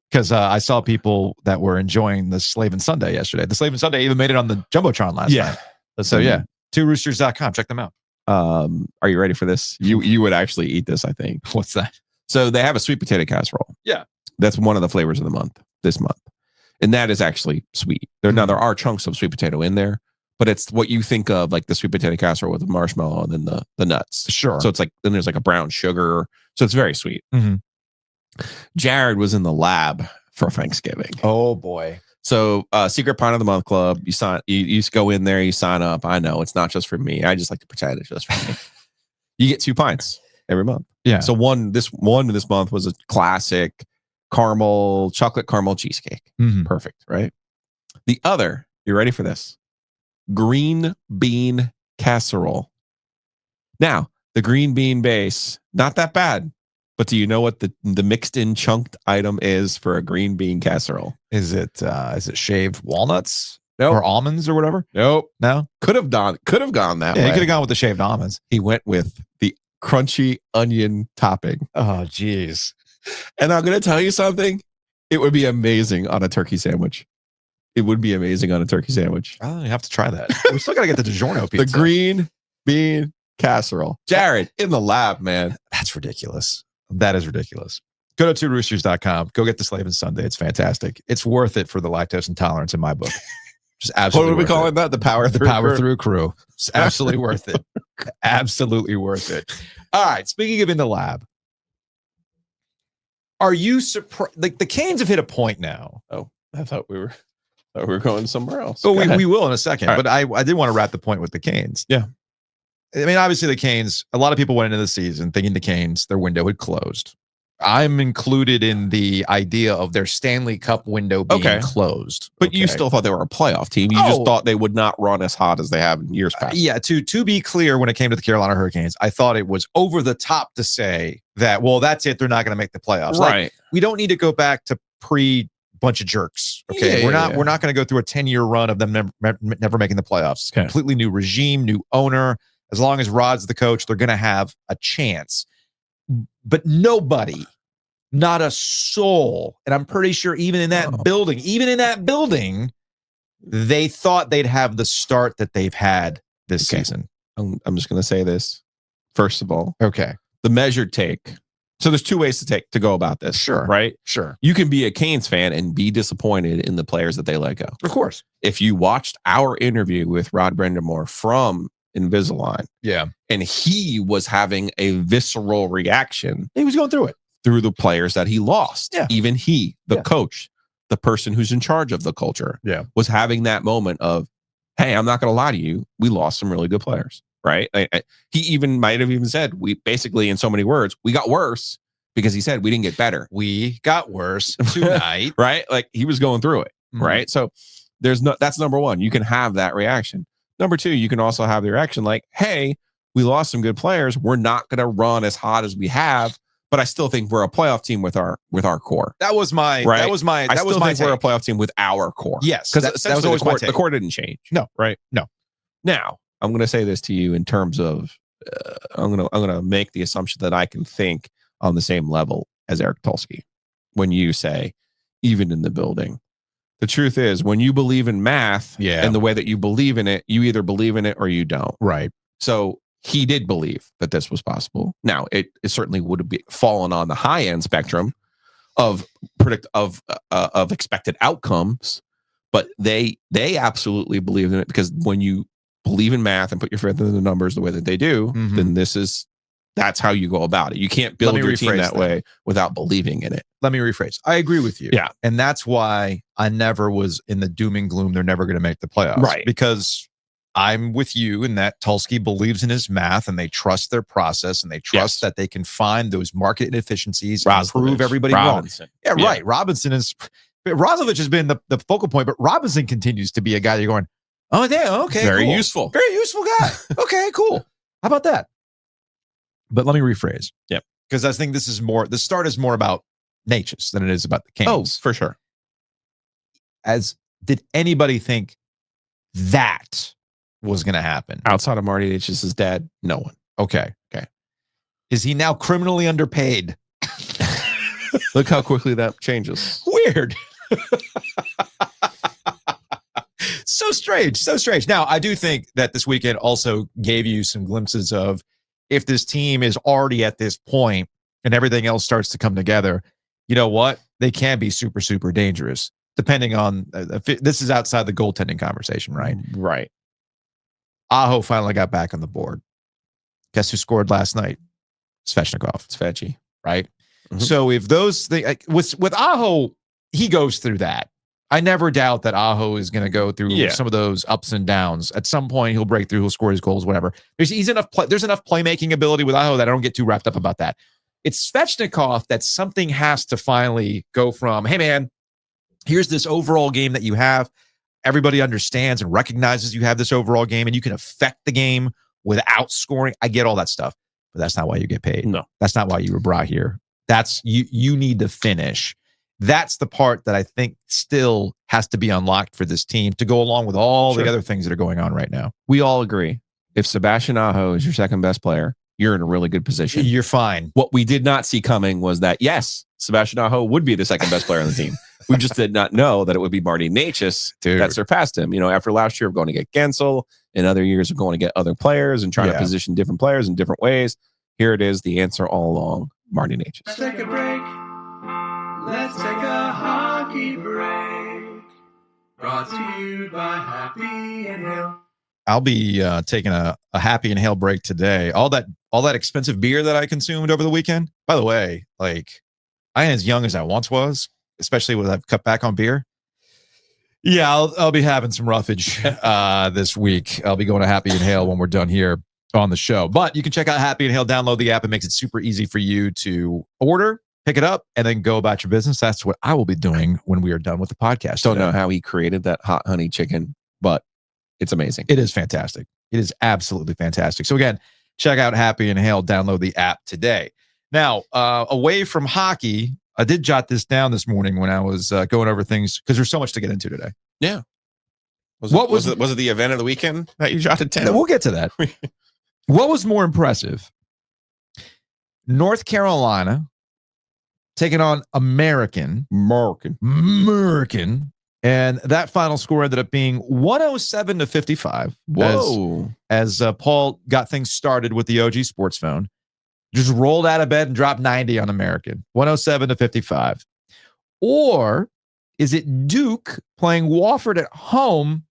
Because I saw people that were enjoying the Slavin Sunday yesterday. The Slavin Sunday even made it on the Jumbotron last night. So yeah, 2roosters.com. Check them out. Are you ready for this? You would actually eat this, I think. What's that? So they have a sweet potato casserole. Yeah. That's one of the flavors of the month this month. And that is actually sweet. Now there are chunks of sweet potato in there, but it's what you think of like the sweet potato casserole with the marshmallow and then the nuts. Sure. So it's like, then there's like a brown sugar. So it's very sweet. Mm-hmm. Jared was in the lab for Thanksgiving. Oh boy. So Secret Pint of the Month Club, you go in there, you sign up. I know it's not just for me. I just like to pretend it's just for me. You get 2 pints every month. Yeah. So one this month was a classic chocolate caramel cheesecake. Mm-hmm. Perfect, right? The other, you ready for this? Green bean casserole. Now, the green bean base, not that bad. But do you know what the mixed in chunked item is for a green bean casserole? Is it shaved walnuts? Nope. Or almonds or whatever? Nope. No? Could have gone that way. Yeah, he could have gone with the shaved almonds. He went with the crunchy onion topping. Oh, geez. And I'm going to tell you something. It would be amazing on a turkey sandwich. It would be amazing on a turkey sandwich. Oh, you have to try that. We still got to get the DiGiorno pizza. The green bean casserole. Jared, in the lab, man. That's ridiculous. That is ridiculous. Go to tworoosters.com. Go get the Slavin Sunday. It's fantastic. It's worth it for the lactose intolerance in my book. Just absolutely. What are we worth calling it. that? The power The through power crew? through crew. It's absolutely worth it. Absolutely worth it. All right. Speaking of in the lab, are you surprised? Like the Canes have hit a point now. Oh, I thought we were going somewhere else. Oh, Go ahead. we will in a second. All right. But I did want to wrap the point with the Canes. Yeah. I mean, obviously the Canes, a lot of people went into the season thinking the Canes, their window had closed. I'm included in the idea of their Stanley Cup window being closed. But you still thought they were a playoff team. You just thought they would not run as hot as they have in years past. Yeah, to be clear, when it came to the Carolina Hurricanes, I thought it was over the top to say that, well, that's it. They're not going to make the playoffs. Right. Like, we don't need to go back to bunch of jerks. Okay. We're not going to go through a 10-year run of them never making the playoffs. Okay. Completely new regime, new owner. As long as Rod's the coach, they're going to have a chance. But nobody, not a soul, and I'm pretty sure even in that building, they thought they'd have the start that they've had this season. I'm just going to say this. First of all, Okay. the measured take. So there's two ways to go about this. Sure. Right? Sure. You can be a Canes fan and be disappointed in the players that they let go. Of course. If you watched our interview with Rod Brendamore from Invisalign, Yeah. and he was having a visceral reaction He was going through it. through the players that he lost. Yeah. Even he, the coach, the person who's in charge of the culture, was having that moment of, hey, I'm not going to lie to you. We lost some really good players, right? He even might have even said, we basically, in so many words, we got worse because he said we didn't get better. We got worse tonight. Right? Like he was going through it, Mhm. right? So that's number one. You can have that reaction. Number two, you can also have the reaction like, hey, we lost some good players. We're not going to run as hot as we have, but I still think we're a playoff team with our core. That was my. Right? That was my. I That was still my. think we're a take. playoff team with our core. Yes, because that was essentially always my take. the core didn't change. No, right? No. Now I'm going to say this to you in terms of I'm going to make the assumption that I can think on the same level as Eric Tulsky when you say even in the building. The truth is, when you believe in math and the way that you believe in it, you either believe in it or you don't. Right. So he did believe that this was possible. Now, it certainly would have fallen on the high end spectrum of expected outcomes, but they absolutely believed in it because when you believe in math and put your faith in the numbers the way that they do, then that's how you go about it. You can't build your team that way without believing in it. Let me rephrase. I agree with you. Yeah. And that's why I never was in the doom and gloom. They're never going to make the playoffs. Right. Because I'm with you in that Tulsky believes in his math and they trust their process and they trust that they can find those market inefficiencies and prove everybody Robinson. wrong. Yeah, right. Robinson Roslovich has been the focal point, but Robinson continues to be a guy that you're going, oh, yeah, okay. Very cool. useful. Very useful guy. Okay, cool. How about that? But let me rephrase. Yep. Because I think the start is more about Necas than it is about the Canes. Oh, for sure. Did anybody think that was going to happen? Outside of Marty Necas' dad, no one. Okay. Is he now criminally underpaid? Look how quickly that changes. Weird. So strange. Now, I do think that this weekend also gave you some glimpses of if this team is already at this point and everything else starts to come together, you know what? They can be super, super dangerous, depending on this is outside the goaltending conversation, right? Right. Aho finally got back on the board. Guess who scored last night? Svechnikov. Svechy. Right? Mhm. So if those things, with Aho, he goes through that. I never doubt that Aho is going to go through some of those ups and downs. At some point, he'll break through, he'll score his goals, whatever. There's enough playmaking ability with Aho that I don't get too wrapped up about that. It's Svechnikov that something has to finally go from, hey, man, here's this overall game that you have. Everybody understands and recognizes you have this overall game and you can affect the game without scoring. I get all that stuff, but that's not why you get paid. No. That's not why you were brought here. That's you need to finish. That's the part that I think still has to be unlocked for this team to go along with all the other things that are going on right now. We all agree. If Sebastian Aho is your second best player, you're in a really good position. You're fine. What we did not see coming was that, yes, Sebastian Aho would be the second best player on the team. We just did not know that it would be Marty Necas that surpassed him. You know, after last year of going to get Gensel and other years of going to get other players and trying to position different players in different ways, here it is, the answer all along, Marty Necas. Take a break. Let's take a hockey break. Brought to you by Happy and Hill. I'll be taking a Happy and Hail break today. All that expensive beer that I consumed over the weekend. By the way, like I ain't as young as I once was, especially when I've cut back on beer. Yeah, I'll be having some roughage this week. I'll be going to Happy and Hail when we're done here on the show. But you can check out Happy and Hail. Download the app. It makes it super easy for you to order, pick it up, and then go about your business. That's what I will be doing when we are done with the podcast. Don't know how he created that hot honey chicken, but it's amazing. It is fantastic. It is absolutely fantastic. So again, check out Happy and Hail. Download the app today. Now, away from hockey, I did jot this down this morning when I was going over things because there's so much to get into today. Yeah. Was it the event of the weekend that you jotted down? We'll get to that. What was more impressive? North Carolina taking on American. And that final score ended up being 107-55. Whoa. As Paul got things started with the OG Sports Phone. Just rolled out of bed and dropped 90 on American. 107-55. Or is it Duke playing Wofford at home?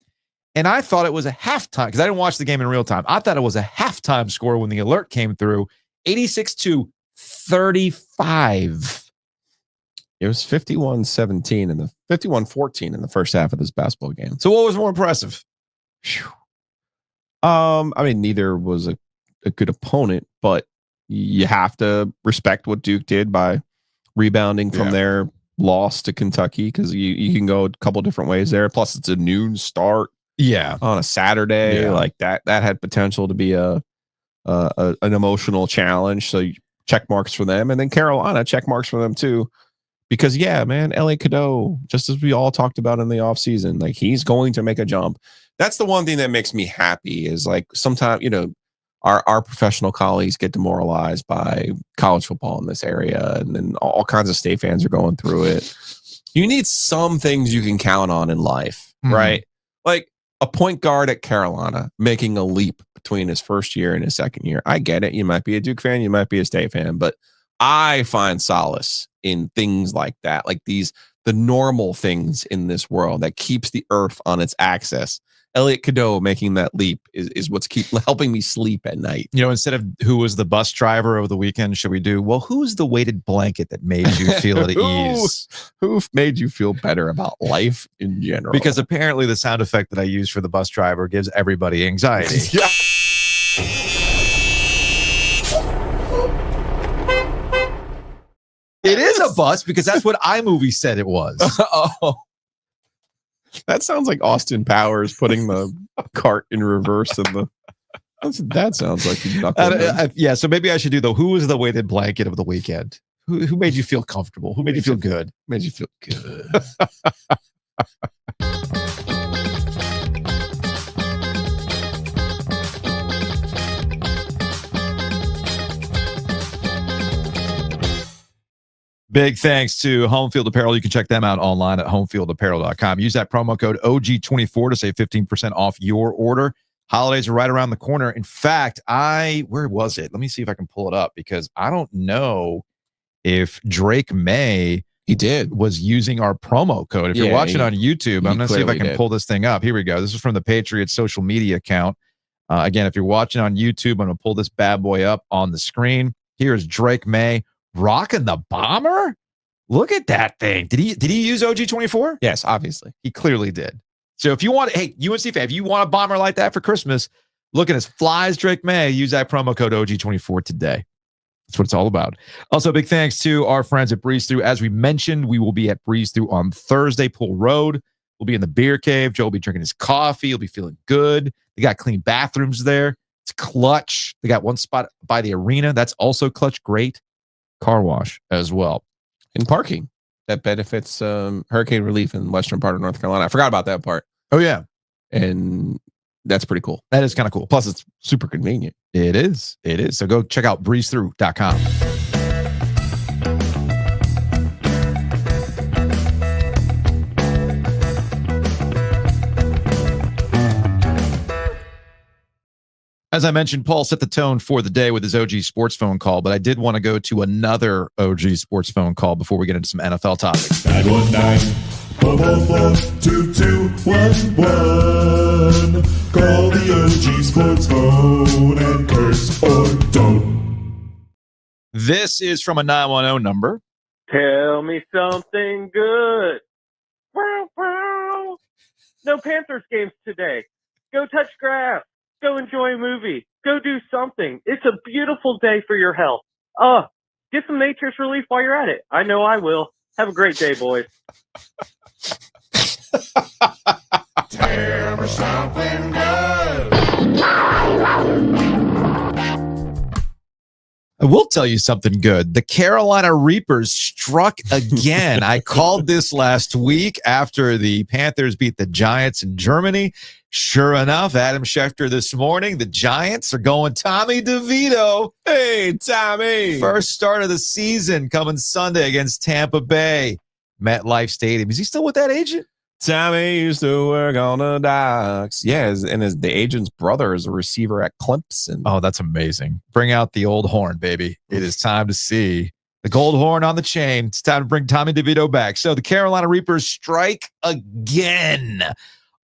And I thought it was a halftime because I didn't watch the game in real time. I thought it was a halftime score when the alert came through. 86-35. It was 51-17 and the 51-14 in the first half of this basketball game. So what was more impressive? I mean, neither was a good opponent, but you have to respect what Duke did by rebounding from their loss to Kentucky because you can go a couple different ways there. Plus, it's a noon start. Yeah, on a Saturday like that had potential to be an emotional challenge. So check marks for them, and then Carolina check marks for them too. Because, man, Elliot Cadeau, just as we all talked about in the offseason, like he's going to make a jump. That's the one thing that makes me happy is like sometimes, our professional colleagues get demoralized by college football in this area. And then all kinds of state fans are going through it. You need some things you can count on in life, right? Like a point guard at Carolina making a leap between his first year and his second year. I get it. You might be a Duke fan. You might be a State fan. But I find solace in things like that, like the normal things in this world that keeps the earth on its axis. Elliot Cadeau making that leap is what's helping me sleep at night. Instead of who was the bus driver over the weekend, should we do, who's the weighted blanket that made you feel at ease? Who made you feel better about life in general? Because apparently the sound effect that I use for the bus driver gives everybody anxiety. Yeah. It is a bus because that's what iMovie said it was. That sounds like Austin Powers putting the cart in reverse and that sounds like so maybe I should do who was the weighted blanket of the weekend? Who made you feel comfortable? Who made you feel good? Made you feel good. Big thanks to Home Field Apparel. You can check them out online at homefieldapparel.com. Use that promo code OG24 to save 15% off your order. Holidays are right around the corner. In fact, where was it? Let me see if I can pull it up because I don't know if Drake May was using our promo code. If you're watching on YouTube, I'm going to see if I can pull this thing up. Here we go. This is from the Patriots social media account. Again, if you're watching on YouTube, I'm going to pull this bad boy up on the screen. Here's Drake May rocking the bomber. Look at that thing. Did he use OG24? Yes, obviously. He clearly did. So if you want, hey, UNC fan, if you want a bomber like that for Christmas, looking as fly as Drake May, use that promo code OG24 today. That's what it's all about. Also, big thanks to our friends at Breeze Through. As we mentioned, we will be at Breeze Through on Thursday, Pool Road. We'll be in the beer cave. Joe will be drinking his coffee. He'll be feeling good. They got clean bathrooms there. It's clutch. They got one spot by the arena. That's also clutch. Great car wash as well. And parking that benefits hurricane relief in the western part of North Carolina. I forgot about that part. Oh, yeah. And that's pretty cool. That is kind of cool. Plus, it's super convenient. It is. It is. So go check out breezethrough.com. As I mentioned, Paul set the tone for the day with his OG sports phone call, but I did want to go to another OG sports phone call before we get into some NFL topics. 919-444-2211. Call the OG sports phone and curse or don't. This is from a 910 number. Tell me something good. Wow, wow. No Panthers games today. Go touch grass. Go enjoy a movie. Go do something. It's a beautiful day for your health. Get some Nature's Relief while you're at it. I know I will. Have a great day, boys. Tell me something good. I will tell you something good. The Carolina Reapers struck again. I called this last week after the Panthers beat the Giants in Germany. Sure enough, Adam Schefter this morning, the Giants are going Tommy DeVito. Hey, Tommy. First start of the season coming Sunday against Tampa Bay. MetLife Stadium. Is he still with that agent? Tommy used to work on the docks. Yeah, the agent's brother is a receiver at Clemson. Oh, that's amazing. Bring out the old horn, baby. It is time to see the gold horn on the chain. It's time to bring Tommy DeVito back. So the Carolina Reapers strike again.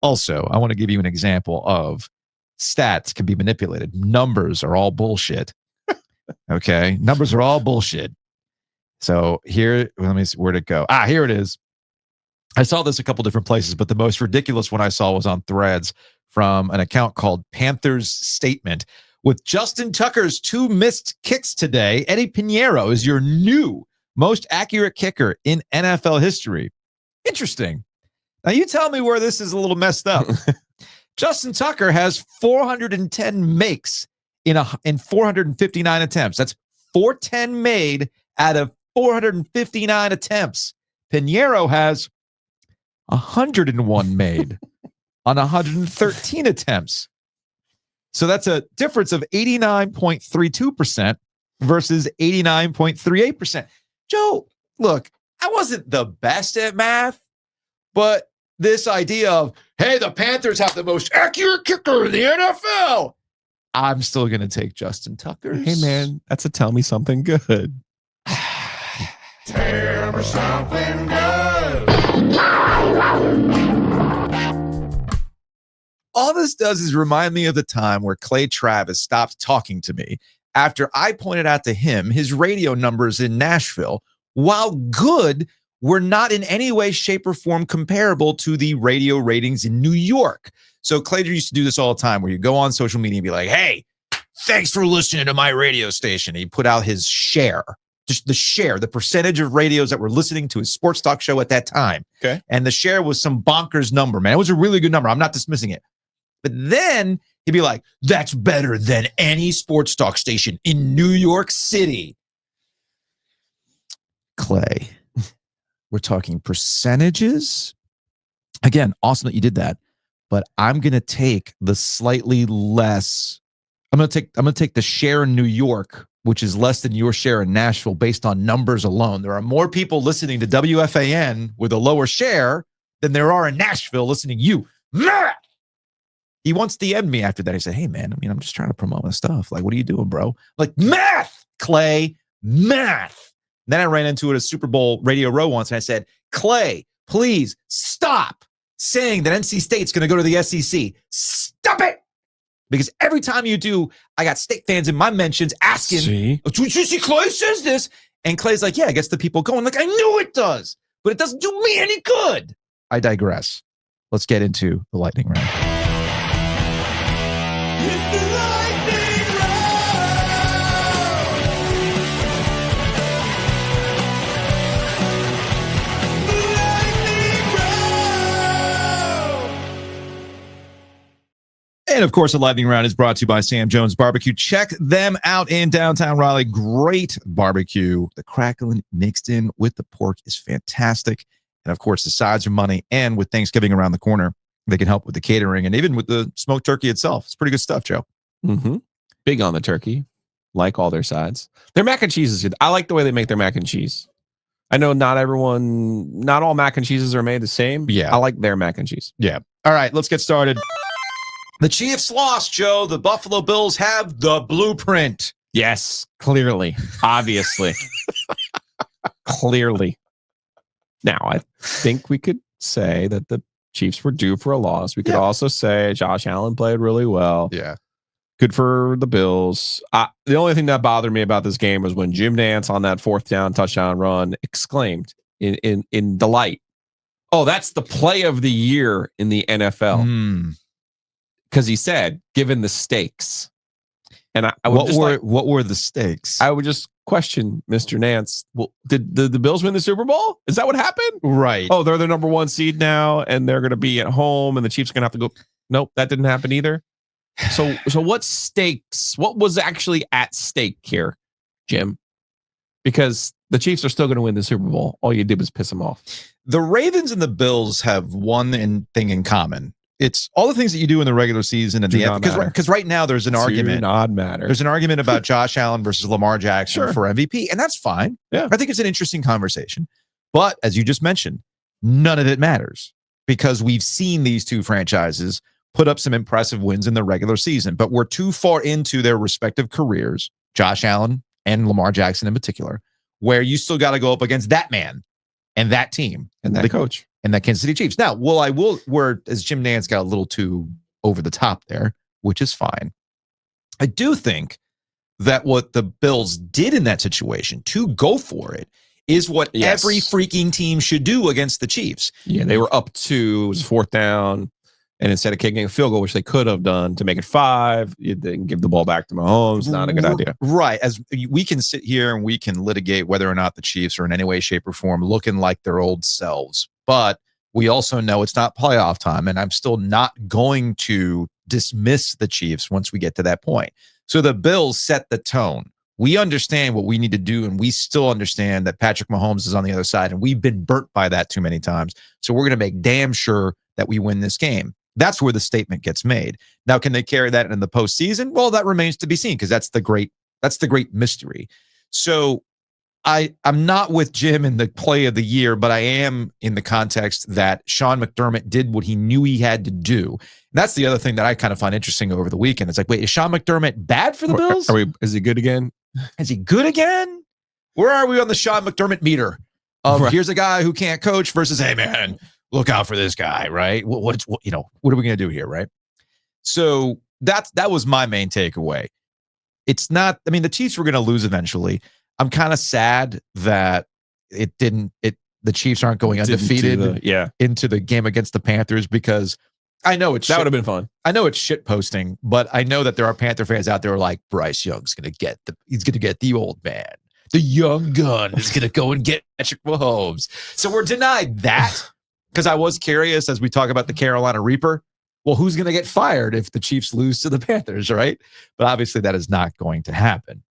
Also, I want to give you an example of stats can be manipulated. Numbers are all bullshit. Okay? Numbers are all bullshit. So here, let me see, where'd it go? Here it is. I saw this a couple different places, but the most ridiculous one I saw was on Threads from an account called Panthers Statement. With Justin Tucker's 2 missed kicks today, Eddie Pinheiro is your new most accurate kicker in NFL history. Interesting. Now you tell me where this is a little messed up. Justin Tucker has 410 makes in 459 attempts. That's 410 made out of 459 attempts. Pinheiro has 101 made on 113 attempts. So that's a difference of 89.32% versus 89.38%. Joe, look, I wasn't the best at math, but this idea of, hey, the Panthers have the most accurate kicker in the NFL, I'm still going to take Justin Tucker. Hey, man, that's a tell me something good. Tell me something good. All this does is remind me of the time where Clay Travis stopped talking to me after I pointed out to him his radio numbers in Nashville, while good, were not in any way, shape, or form comparable to the radio ratings in New York. So Clay used to do this all the time where you go on social media and be like, hey, thanks for listening to my radio station. He put out his share. Just the share, the percentage of radios that were listening to his sports talk show at that time. Okay. And the share was some bonkers number, man. It was a really good number. I'm not dismissing it. But then he'd be like, that's better than any sports talk station in New York City. Clay, we're talking percentages. Again, awesome that you did that. But I'm going to take the slightly less. I'm going to take the share in New York, which is less than your share in Nashville based on numbers alone. There are more people listening to WFAN with a lower share than there are in Nashville listening to you. He once DM'd me after that. He said, hey, man, I'm just trying to promote my stuff. Like, what are you doing, bro? Like, math, Clay, math. And then I ran into it at Super Bowl Radio Row once, and I said, Clay, please stop saying that NC State's going to go to the SEC. Stop it. Because every time you do, I got State fans in my mentions asking, see, Clay says this. And Clay's like, yeah, it gets the people going. Like, I knew it does, but it doesn't do me any good. I digress. Let's get into the lightning round. And of course, the lightning round is brought to you by Sam Jones Barbecue. Check them out in downtown Raleigh. Great barbecue. The crackling mixed in with the pork is fantastic. And of course, the sides are money. And with Thanksgiving around the corner, they can help with the catering and even with the smoked turkey itself. It's pretty good stuff, Joe. Mm-hmm. Big on the turkey. Like all their sides. Their mac and cheese is good. I like the way they make their mac and cheese. I know not all mac and cheeses are made the same. Yeah. I like their mac and cheese. Yeah. All right, let's get started. The Chiefs lost, Joe. The Buffalo Bills have the blueprint. Yes, clearly, obviously, clearly. Now, I think we could say that the Chiefs were due for a loss. We could also say Josh Allen played really well. Yeah. Good for the Bills. The only thing that bothered me about this game was when Jim Nantz on that 4th down touchdown run exclaimed in delight, "Oh, that's the play of the year in the NFL." Because he said, given the stakes. And I would what were the stakes? I would just question Mr. Nantz. Well, did the Bills win the Super Bowl? Is that what happened? Right. Oh, they're the number 1 seed now, and they're going to be at home, and the Chiefs are going to have to go. Nope, that didn't happen either. So what stakes? What was actually at stake here, Jim? Because the Chiefs are still going to win the Super Bowl. All you did was piss them off. The Ravens and the Bills have one thing in common. It's all the things that you do in the regular season and because right now there's an argument. There's an argument about Josh Allen versus Lamar Jackson for MVP, and that's fine. Yeah, I think it's an interesting conversation. But as you just mentioned, none of it matters because we've seen these two franchises put up some impressive wins in the regular season, but we're too far into their respective careers, Josh Allen and Lamar Jackson in particular, where you still got to go up against that man and that team and that coach. And that Kansas City Chiefs. Now, as Jim Nantz got a little too over the top there, which is fine. I do think that what the Bills did in that situation to go for it is what every freaking team should do against the Chiefs. Yeah, they were up 2, it was 4th down, and instead of kicking a field goal, which they could have done to make it 5, you didn't give the ball back to Mahomes. Not a good idea. Right. As we can sit here and we can litigate whether or not the Chiefs are in any way, shape, or form looking like their old selves. But we also know it's not playoff time, and I'm still not going to dismiss the Chiefs once we get to that point. So the Bills set the tone. We understand what we need to do, and we still understand that Patrick Mahomes is on the other side, and we've been burnt by that too many times. So we're going to make damn sure that we win this game. That's where the statement gets made. Now, can they carry that in the postseason? Well, that remains to be seen because that's the great mystery. So I'm not with Jim in the play of the year, but I am in the context that Sean McDermott did what he knew he had to do. And that's the other thing that I kind of find interesting over the weekend. It's like, wait, is Sean McDermott bad for the Bills? Is he good again? Is he good again? Where are we on the Sean McDermott meter? Here's a guy who can't coach versus, hey man, look out for this guy, right? What are we going to do here, right? So that was my main takeaway. It's not. I mean, the Chiefs were going to lose eventually. I'm kind of sad that the Chiefs aren't going undefeated into the game against the Panthers because I know that would have been fun. I know it's shit posting, but I know that there are Panther fans out there who are like, Bryce Young's going to get the old man. The young gun is going to go and get Patrick Mahomes. So we're denied that because I was curious as we talk about the Carolina Reaper. Well, who's going to get fired if the Chiefs lose to the Panthers, right? But obviously that is not going to happen.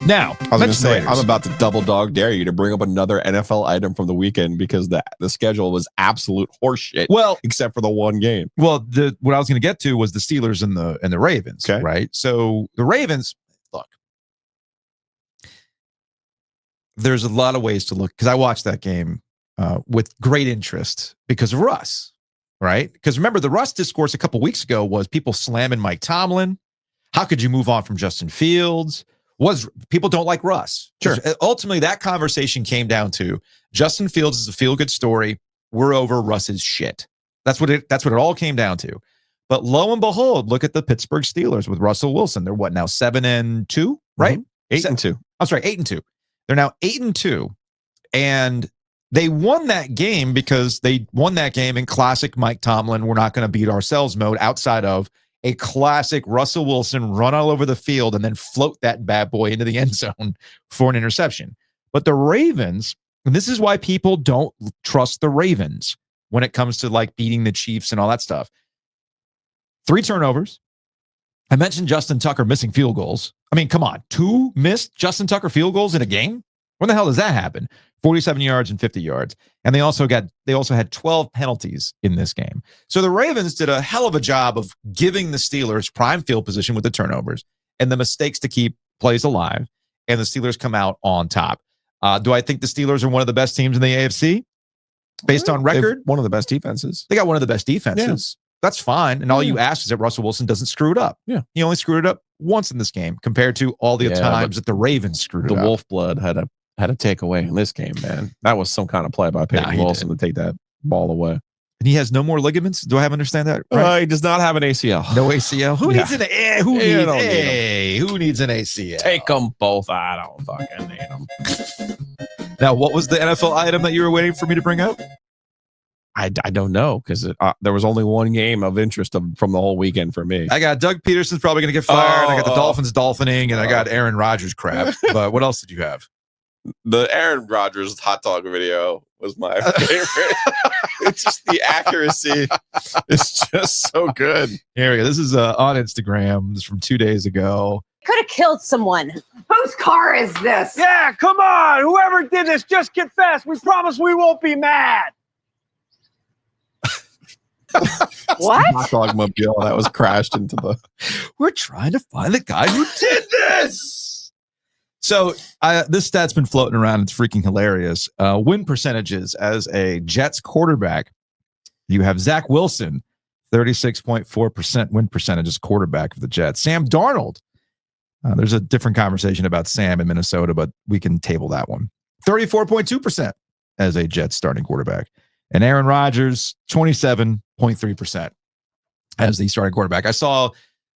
Now, I was going to say, I'm about to double dog dare you to bring up another NFL item from the weekend because the schedule was absolute horseshit. Well, except for the one game. Well, what I was going to get to was the Steelers and the Ravens, right? So the Ravens, look, there's a lot of ways to look because I watched that game with great interest because of Russ, right? Because remember, the Russ discourse a couple weeks ago was people slamming Mike Tomlin. How could you move on from Justin Fields? People don't like Russ. Sure. Ultimately, that conversation came down to Justin Fields is a feel-good story. We're over Russ's shit. That's what it all came down to. But lo and behold, look at the Pittsburgh Steelers with Russell Wilson. They're what now, 7-2, right? 8-2. I'm sorry, 8-2. They're now 8-2, and they won that game because they won that game in classic Mike Tomlin. We're not going to beat ourselves mode outside of a classic Russell Wilson run all over the field and then float that bad boy into the end zone for an interception. But the Ravens, and this is why people don't trust the Ravens when it comes to like beating the Chiefs and all that stuff. 3 turnovers. I mentioned Justin Tucker missing field goals. I mean, come on, 2 missed Justin Tucker field goals in a game? When the hell does that happen? 47 yards and 50 yards. And they also had 12 penalties in this game. So the Ravens did a hell of a job of giving the Steelers prime field position with the turnovers and the mistakes to keep plays alive. And the Steelers come out on top. Do I think the Steelers are one of the best teams in the AFC? Based on record? One of the best defenses. They got one of the best defenses. That's fine. And all you ask is that Russell Wilson doesn't screw it up. Yeah. He only screwed it up once in this game compared to all the times that the Ravens screwed it up. The Wolf blood had a takeaway in this game, man. That was some kind of play by Peyton Wilson to take that ball away. And he has no more ligaments. Do I have understand that? Right? He does not have an ACL. No ACL. Who needs an Who needs an ACL? Take them both. I don't fucking need them. Now, what was the NFL item that you were waiting for me to bring up? I don't know because there was only one game of interest from the whole weekend for me. I got Doug Peterson's probably going to get fired. I got the Dolphins dolphining, and I got Aaron Rodgers crap. But what else did you have? The Aaron Rodgers hot dog video was my favorite. It's just the accuracy. It's just so good. Here we go. This is on Instagram. This is from 2 days ago. Could have killed someone. Whose car is this? Yeah, come on. Whoever did this, just get fast. We promise we won't be mad. What? Hot dog mobile that was crashed into the. We're trying to find the guy who did this. So this stat's been floating around. It's freaking hilarious. Win percentages as a Jets quarterback. You have Zach Wilson, 36.4% win percentage as quarterback for the Jets. Sam Darnold. There's a different conversation about Sam in Minnesota, but we can table that one. 34.2% as a Jets starting quarterback. And Aaron Rodgers, 27.3% as the starting quarterback. I saw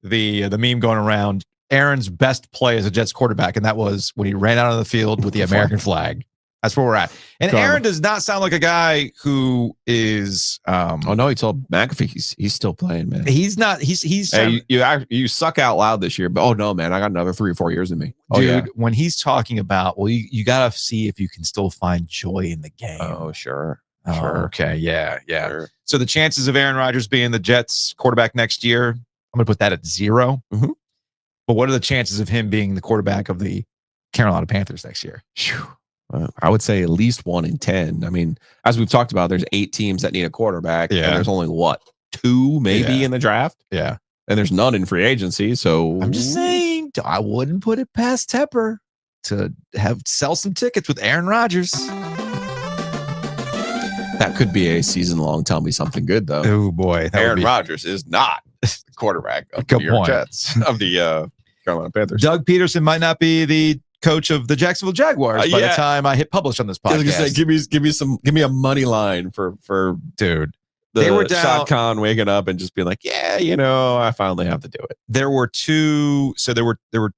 the meme going around. Aaron's best play as a Jets quarterback, and that was when he ran out of the field with the American flag. That's where we're at. And Aaron does not sound like a guy who is. Oh no, he told McAfee he's still playing, man. He's not. He's. Hey, you suck out loud this year, but oh no, man, I got another 3 or 4 years in me. Oh, dude, yeah. When he's talking about, well, you gotta see if you can still find joy in the game. Oh sure. Oh, Sure. okay. Yeah. Sure. So the chances of Aaron Rodgers being the Jets quarterback next year, I'm going to put that at 0. Mm-hmm. But what are the chances of him being the quarterback of the Carolina Panthers next year? I would say at least 1 in 10. I mean, as we've talked about, there's 8 teams that need a quarterback. Yeah. And there's only 2 maybe in the draft. Yeah. And there's none in free agency. So I'm just saying, I wouldn't put it past Tepper to sell some tickets with Aaron Rodgers. That could be a season-long tell me something good, though. Oh, boy. Aaron Rodgers is not the quarterback of the New York Jets, of the Carolina Panthers. Doug Peterson might not be the coach of the Jacksonville Jaguars by the time I hit publish on this podcast. I was gonna say, give me a money line for dude. They were down. Shad Khan waking up and just being like, yeah, I finally have to do it. There were 2. So there are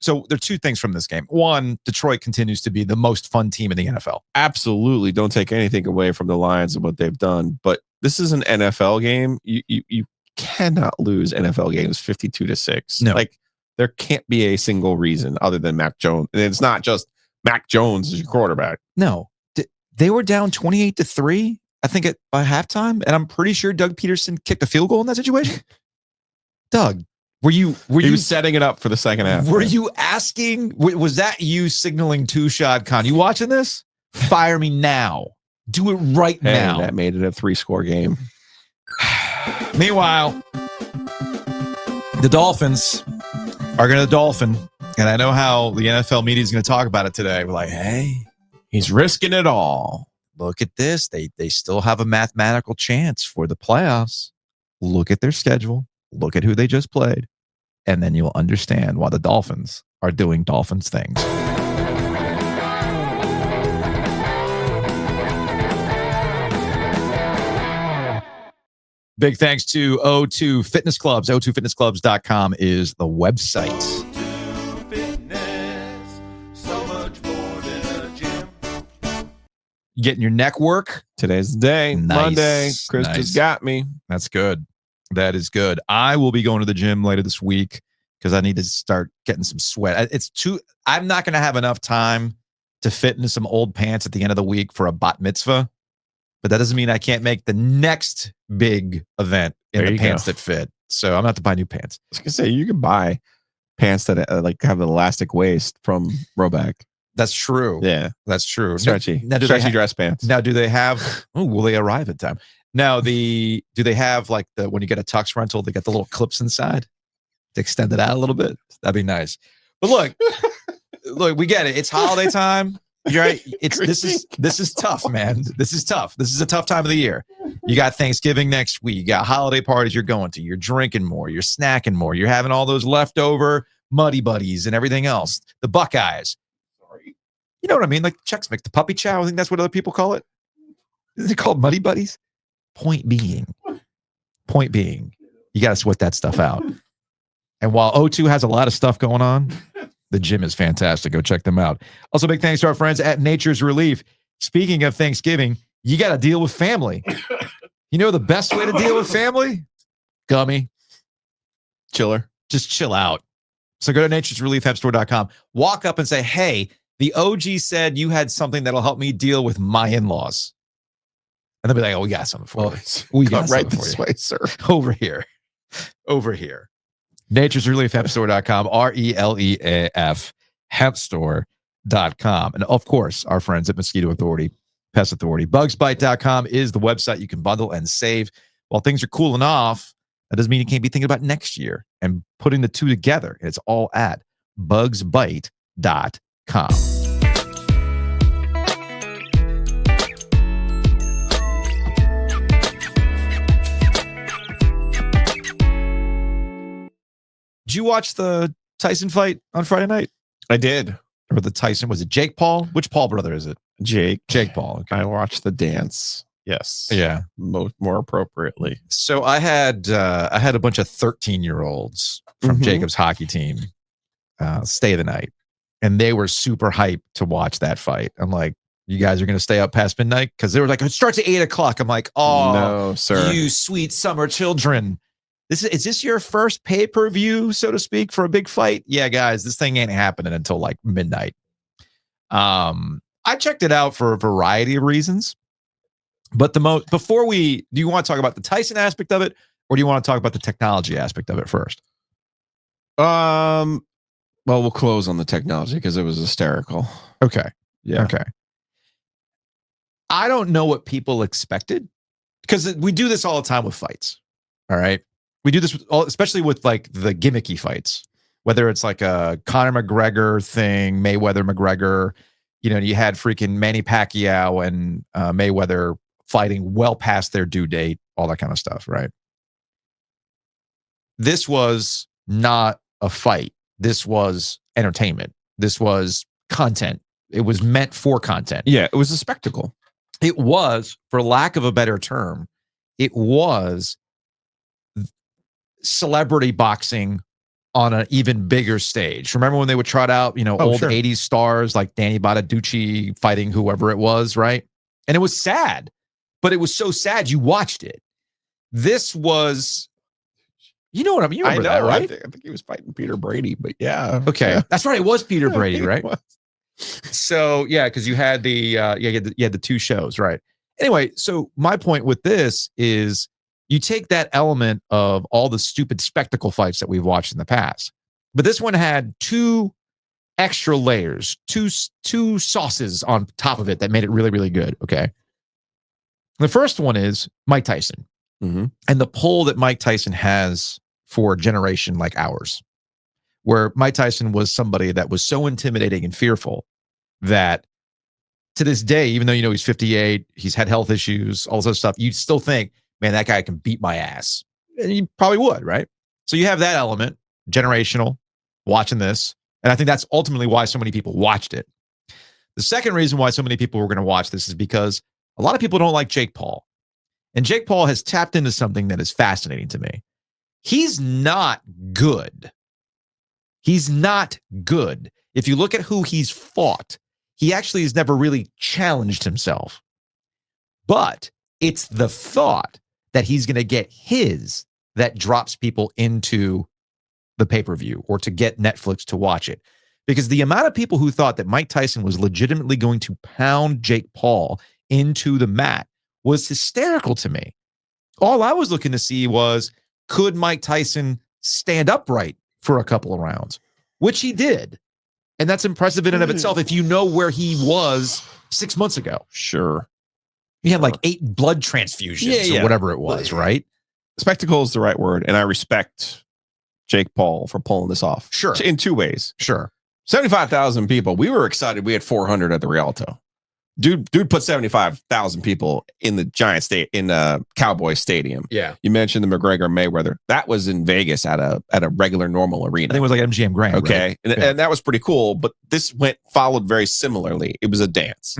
2 things from this game. One, Detroit continues to be the most fun team in the NFL. Absolutely. Don't take anything away from the Lions and what they've done. But this is an NFL game. You cannot lose NFL games 52-6. No. Like, there can't be a single reason other than Mac Jones. And it's not just Mac Jones as your quarterback. No. They were down 28-3, I think, by halftime. And I'm pretty sure Doug Peterson kicked a field goal in that situation. Doug. Were you setting it up for the second half? Were you asking? Was that you signaling to Shad Khan? You watching this? Fire me now. Do it right now. That made it a 3-score game. Meanwhile, the Dolphins are going to dolphin. And I know how the NFL media is going to talk about it today. We're like, hey, he's risking it all. Look at this. They still have a mathematical chance for the playoffs. Look at their schedule. Look at who they just played, and then you'll understand why the Dolphins are doing Dolphins things. Big thanks to O2 Fitness Clubs. O2fitnessclubs.com is the website. You getting your neck work? Today's the day. Nice. Monday. Chris just got me. That's good. That is good. I will be going to the gym later this week because I need to start getting some sweat. I'm not going to have enough time to fit into some old pants at the end of the week for a bat mitzvah, but that doesn't mean I can't make the next big event in the pants that fit. So I'm going to have to buy new pants. I was going to say, you can buy pants that have an elastic waist from Roback. That's true. Yeah. That's true. Stretchy. Now, stretchy dress pants. Now, do they have, will they arrive in time? Now, do they have like when you get a tux rental, they get the little clips inside to extend it out a little bit? That'd be nice. But look, we get it. It's holiday time. You're right. This is tough, man. This is tough. This is a tough time of the year. You got Thanksgiving next week. You got holiday parties you're going to. You're drinking more. You're snacking more. You're having all those leftover Muddy Buddies and everything else. The Buckeyes. Sorry. You know what I mean? Like Chex Mix, the puppy chow. I think that's what other people call it. Is it called Muddy Buddies? Point being, you got to sweat that stuff out. And while O2 has a lot of stuff going on, the gym is fantastic. Go check them out. Also, big thanks to our friends at Nature's Relief. Speaking of Thanksgiving, you got to deal with family. You know the best way to deal with family? Gummy. Chiller. Just chill out. So go to naturesreliefhempstore.com. Walk up and say, hey, the OG said you had something that'll help me deal with my in-laws. And they'll be like, oh, we got something for you. We got right something this for you. way, sir. Over here. naturesreliefhempstore.com, RELEAF hempstore.com. And of course, our friends at Mosquito Authority, Pest Authority. Bugsbite.com is the website you can bundle and save. While things are cooling off, that doesn't mean you can't be thinking about next year and putting the two together. It's all at bugsbite.com. Did you watch the Tyson fight on Friday night? I did. Or the Tyson, was it Jake Paul? Which Paul brother is it? Jake Paul. Okay. I watched the dance. Yes. Yeah. More appropriately. So I had a bunch of 13-year-olds from Jacob's hockey team stay the night, and they were super hyped to watch that fight. I'm like, you guys are going to stay up past midnight? Because they were like, it starts at 8:00. I'm like, oh, no, sir. You sweet summer children. Is this your first pay-per-view, so to speak, for a big fight? Yeah, guys, this thing ain't happening until like midnight. I checked it out for a variety of reasons. But do you want to talk about the Tyson aspect of it, or do you want to talk about the technology aspect of it first? Well, we'll close on the technology because it was hysterical. Okay. Yeah. Okay. I don't know what people expected, because we do this all the time with fights. All right. We do this especially with like the gimmicky fights, whether it's like a Conor McGregor thing, Mayweather McGregor. You know, you had freaking Manny Pacquiao and Mayweather fighting well past their due date, all that kind of stuff, right? This was not a fight. This was entertainment. This was content. It was meant for content. Yeah, it was a spectacle. It was, for lack of a better term, it was celebrity boxing on an even bigger stage. Remember when they would trot out, old sure. 80s stars like Danny Bonaducci fighting whoever it was, right? And it was sad, but it was so sad you watched it. This was, you know what I mean? You remember that, right? I think he was fighting Peter Brady, but yeah. Okay. Yeah. That's right. It was Peter Brady, right? Was. So yeah, because you had you had the two shows, right? Anyway, so my point with this is, you take that element of all the stupid spectacle fights that we've watched in the past, but this one had two extra layers, two sauces on top of it that made it really, really good. Okay. The first one is Mike Tyson and the pull that Mike Tyson has for a generation like ours, where Mike Tyson was somebody that was so intimidating and fearful that to this day, even though he's 58, he's had health issues, all this other stuff, you'd still think, man, that guy can beat my ass. And you probably would, right? So you have that element, generational, watching this. And I think that's ultimately why so many people watched it. The second reason why so many people were going to watch this is because a lot of people don't like Jake Paul. And Jake Paul has tapped into something that is fascinating to me. He's not good. He's not good. If you look at who he's fought, he actually has never really challenged himself. But it's the thought that he's going to get his that drops people into the pay-per-view or to get Netflix to watch it. Because the amount of people who thought that Mike Tyson was legitimately going to pound Jake Paul into the mat was hysterical to me. All I was looking to see was, could Mike Tyson stand upright for a couple of rounds, which he did. And that's impressive in and of itself if you know where he was 6 months ago. Sure. He had like 8 blood transfusions or whatever it was, right? Spectacle is the right word. And I respect Jake Paul for pulling this off. Sure. In 2 ways. Sure. 75,000 people. We were excited. We had 400 at the Rialto. Dude put 75,000 people in the Giant State in Cowboys Stadium. Yeah. You mentioned the McGregor Mayweather. That was in Vegas at a regular normal arena. I think it was like MGM Grand. Okay. Right? And that was pretty cool. But this followed very similarly. It was a dance.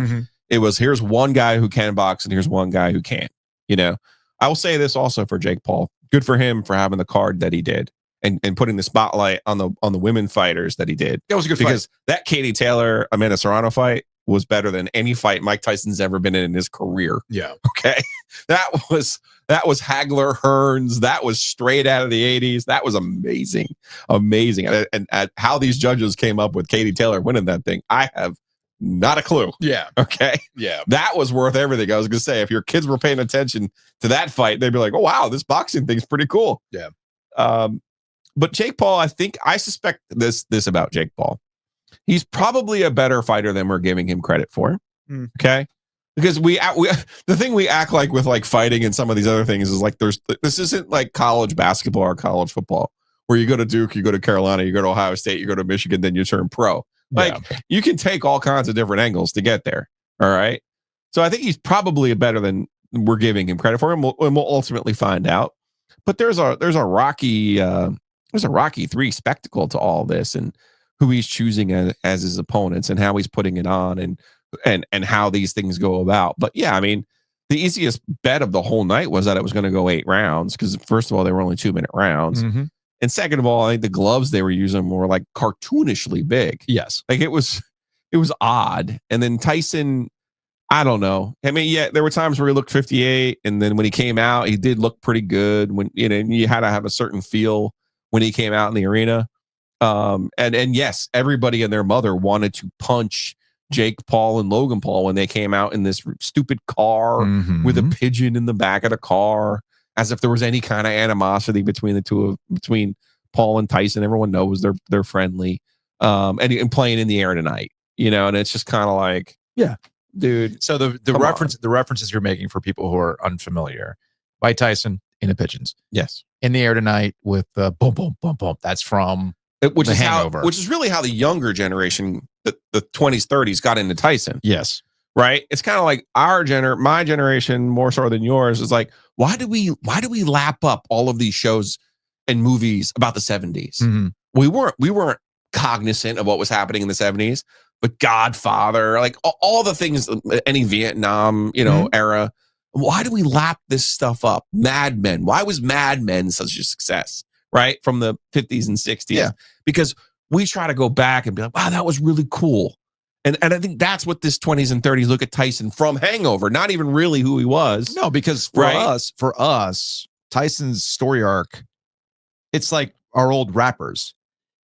It was, here's one guy who can box and here's one guy who can't. You know, I will say this also for Jake Paul. Good for him for having the card that he did and putting the spotlight on the women fighters that he did. That was a good because fight. that Katie Taylor Amanda Serrano fight was better than any fight Mike Tyson's ever been in his career. Yeah. Okay. That was Hagler Hearns. That was straight out of the 80s. That was amazing. Amazing. And how these judges came up with Katie Taylor winning that thing, I have not a clue. Yeah. Okay. Yeah. That was worth everything. I was going to say, if your kids were paying attention to that fight, they'd be like, oh, wow, this boxing thing's pretty cool. Yeah. But Jake Paul, I suspect this about Jake Paul. He's probably a better fighter than we're giving him credit for. Okay. Because the thing we act like with like fighting and some of these other things is like this isn't like college basketball or college football where you go to Duke, you go to Carolina, you go to Ohio State, you go to Michigan, then you turn pro. Like you can take all kinds of different angles to get there. All right. So I think he's probably better than we're giving him credit for, and we'll ultimately find out. But there's a Rocky 3 spectacle to all this, and who he's choosing as his opponents and how he's putting it on and how these things go about. But yeah, I mean, the easiest bet of the whole night was that it was going to go 8 rounds because first of all, they were only 2-minute rounds. And second of all, I think the gloves they were using were like cartoonishly big. Yes. Like it was odd. And then Tyson, I don't know. I mean, yeah, there were times where he looked 58. And then when he came out, he did look pretty good when, you know, you had to have a certain feel when he came out in the arena. And yes, everybody and their mother wanted to punch Jake Paul and Logan Paul when they came out in this stupid car with a pigeon in the back of the car, as if there was any kind of animosity between the two between Paul and Tyson. Everyone knows they're friendly. And playing in the air tonight, you know, and it's just kind of like, yeah, dude. So the references you're making for people who are unfamiliar, Mike Tyson in the pigeons. Yes. In the air tonight with boom, boom, boom, boom. That's from which The is Hangover. which is really how the younger generation, the 20s, 30s got into Tyson. Yes. Right. It's kind of like my generation, more so than yours, is like, why do we lap up all of these shows and movies about the 70s? We weren't cognizant of what was happening in the 70s, but Godfather, like all the things, any Vietnam, era. Why do we lap this stuff up? Mad Men. Why was Mad Men such a success? Right. From the 50s and 60s. Yeah. Because we try to go back and be like, wow, that was really cool. And I think that's what this 20s and 30s look at Tyson from Hangover, not even really who he was. No, because for us, Tyson's story arc, it's like our old rappers.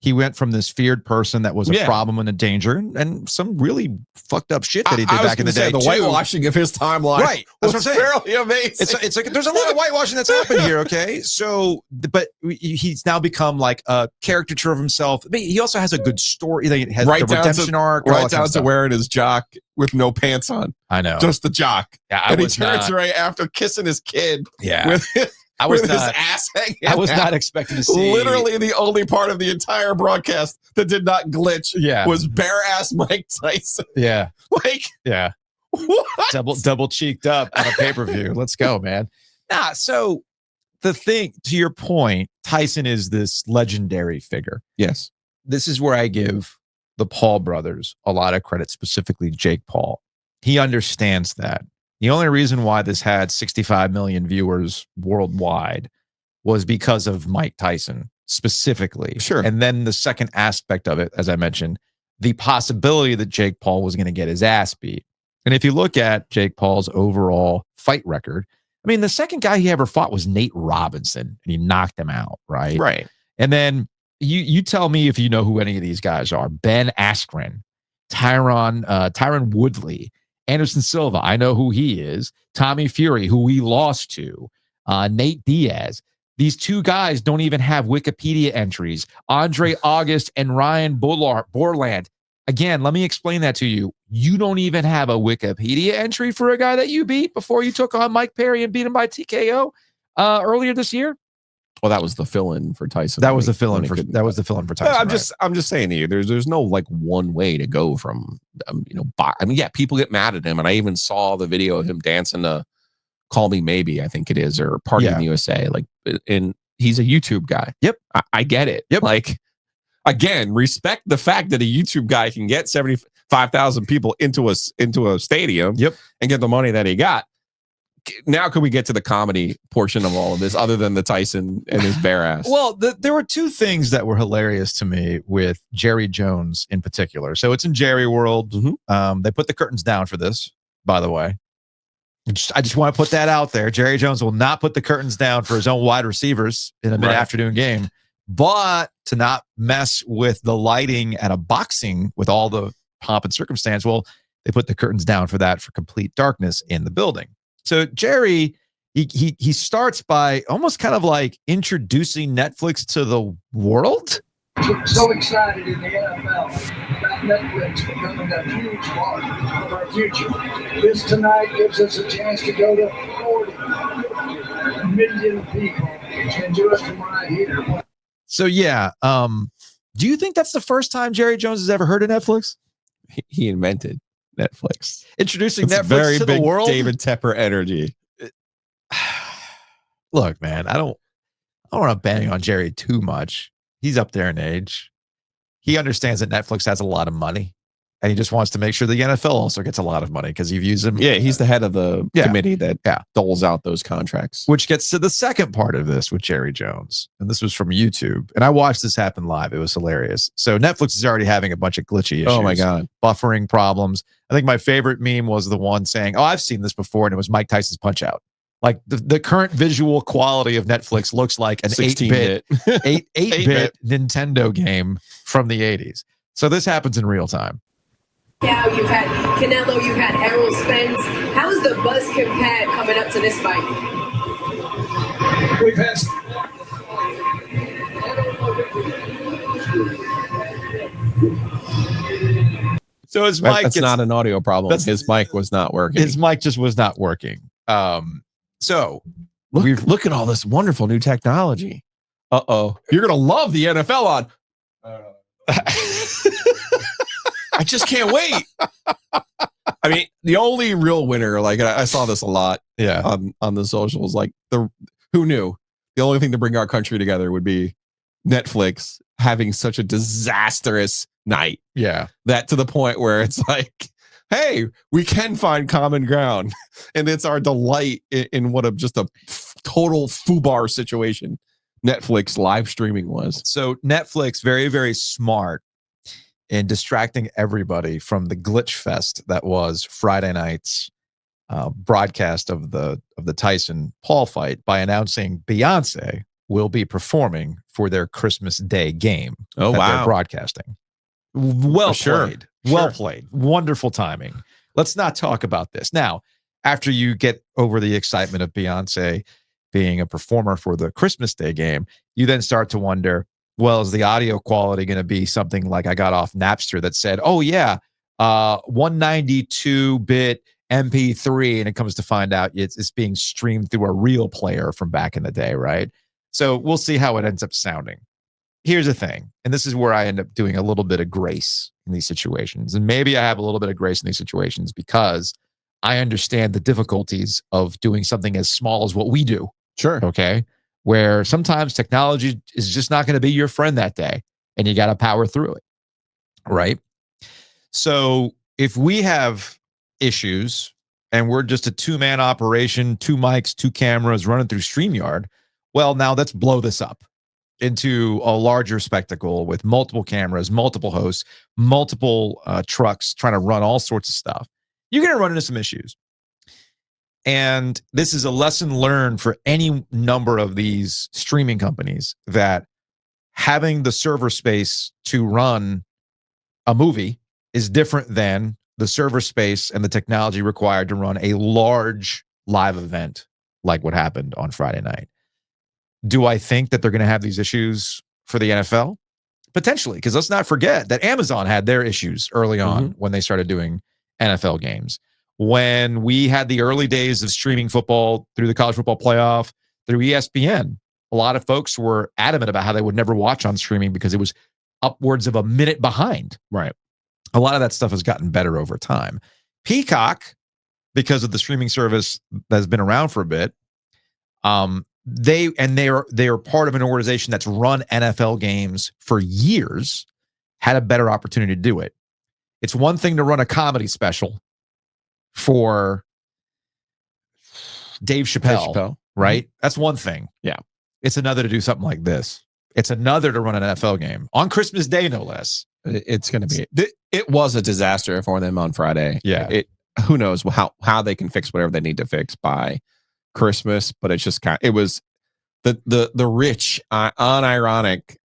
He went from this feared person that was a problem and a danger, and some really fucked up shit that he did back in the day. The whitewashing of his timeline, right? That's what I'm saying. Fairly amazing. It's like there's a lot of whitewashing that's happened here. Okay, so but he's now become like a caricature of himself. I mean, he also has a good story. He has the redemption arc, right down to wearing his jock with no pants on. I know, just the jock. Yeah, and he turns right after kissing his kid. Yeah. With his ass hanging I was out. not expecting to see. Literally, the only part of the entire broadcast that did not glitch was bare ass Mike Tyson. Yeah. Like, yeah. What? Double cheeked up on a pay-per-view. Let's go, man. So the thing, to your point, Tyson is this legendary figure. Yes. This is where I give the Paul brothers a lot of credit, specifically Jake Paul. He understands that. The only reason why this had 65 million viewers worldwide was because of Mike Tyson specifically. Sure. And then the second aspect of it, as I mentioned, the possibility that Jake Paul was going to get his ass beat. And if you look at Jake Paul's overall fight record, I mean, the second guy he ever fought was Nate Robinson, and he knocked him out, right? Right. And then you tell me if you know who any of these guys are. Ben Askren, Tyron Woodley, Anderson Silva, I know who he is. Tommy Fury, who we lost to. Nate Diaz. These two guys don't even have Wikipedia entries. Andre August and Ryan Borland. Again, let me explain that to you. You don't even have a Wikipedia entry for a guy that you beat before you took on Mike Perry and beat him by TKO earlier this year? Well, that was the fill-in for Tyson. That was the fill-in for Tyson. I'm just saying to you, there's no like one way to go from people get mad at him, and I even saw the video of him dancing to "Call Me Maybe," I think it is, or "Party in the USA." Like, and he's a YouTube guy. Yep, I get it. Yep. Like, again, respect the fact that a YouTube guy can get 75,000 people into a stadium. Yep, and get the money that he got. Now, can we get to the comedy portion of all of this, other than the Tyson and his bare ass? Well, there were two things that were hilarious to me with Jerry Jones in particular. So it's in Jerry World. Mm-hmm. They put the curtains down for this, by the way. I just want to put that out there. Jerry Jones will not put the curtains down for his own wide receivers in a mid-afternoon game, but to not mess with the lighting at a boxing with all the pomp and circumstance, well, they put the curtains down for that, for complete darkness in the building. So Jerry, he starts by almost kind of like introducing Netflix to the world. So excited in the NFL about Netflix becoming a huge part of our future. This tonight gives us a chance to go to 40 million people and just from right here. So yeah, do you think that's the first time Jerry Jones has ever heard of Netflix? He invented Netflix, introducing Netflix very to big the world. David Tepper energy. Look, man, I don't want to bang on Jerry too much. He's up there in age. He understands that Netflix has a lot of money, and he just wants to make sure the NFL also gets a lot of money because you've used him. Yeah, he's the head of the committee that doles out those contracts. Which gets to the second part of this with Jerry Jones. And this was from YouTube. And I watched this happen live. It was hilarious. So Netflix is already having a bunch of glitchy issues. Oh, my God. Buffering problems. I think my favorite meme was the one saying, I've seen this before. And it was Mike Tyson's Punch-Out. Like the current visual quality of Netflix looks like an 8-bit Nintendo game from the 80s. So this happens in real time. Yeah, you've had Canelo, you've had Errol Spence. How's the buzz compared coming up to this fight? We've had so his mic. That's not an audio problem. His mic was not working. His mic just was not working. So look at all this wonderful new technology. You're gonna love the NFL on. I just can't wait. I mean, the only real winner, like I saw this a lot, on the socials. Like who knew the only thing to bring our country together would be Netflix having such a disastrous night. Yeah, that to the point where it's like, hey, we can find common ground, and it's our delight in what just a total foobar situation Netflix live streaming was. So Netflix, very, very smart in distracting everybody from the glitch fest that was Friday night's broadcast of the Tyson Paul fight by announcing Beyonce will be performing for their Christmas Day game. Oh, that wow. they're broadcasting. Well played. Well played. Wonderful timing. Let's not talk about this. Now, after you get over the excitement of Beyonce being a performer for the Christmas Day game, you then start to wonder, well, is the audio quality going to be something like I got off Napster that said, 192-bit MP3, and it comes to find out it's being streamed through a real player from back in the day, right? So we'll see how it ends up sounding. Here's the thing, and this is where I end up doing a little bit of grace in these situations. And maybe I have a little bit of grace in these situations because I understand the difficulties of doing something as small as what we do. Sure. Okay. Where sometimes technology is just not going to be your friend that day, and you got to power through it. Right. So if we have issues and we're just a 2-man operation, 2 mics, 2 cameras running through StreamYard, well, now let's blow this up into a larger spectacle with multiple cameras, multiple hosts, multiple trucks trying to run all sorts of stuff. You're going to run into some issues. And this is a lesson learned for any number of these streaming companies, that having the server space to run a movie is different than the server space and the technology required to run a large live event like what happened on Friday night. Do I think that they're going to have these issues for the NFL? Potentially, because let's not forget that Amazon had their issues early on when they started doing NFL games. When we had the early days of streaming football through the college football playoff, through ESPN, a lot of folks were adamant about how they would never watch on streaming because it was upwards of a minute behind. Right. A lot of that stuff has gotten better over time. Peacock, because of the streaming service that's been around for a bit, they are part of an organization that's run NFL games for years, had a better opportunity to do it. It's one thing to run a comedy special for Dave Chappelle, right? Mm-hmm. That's one thing. Yeah. It's another to do something like this. It's another to run an NFL game on Christmas Day, no less. It's going to be. It was a disaster for them on Friday. Yeah. Who knows how they can fix whatever they need to fix by Christmas, but it's just it was the rich, unironic,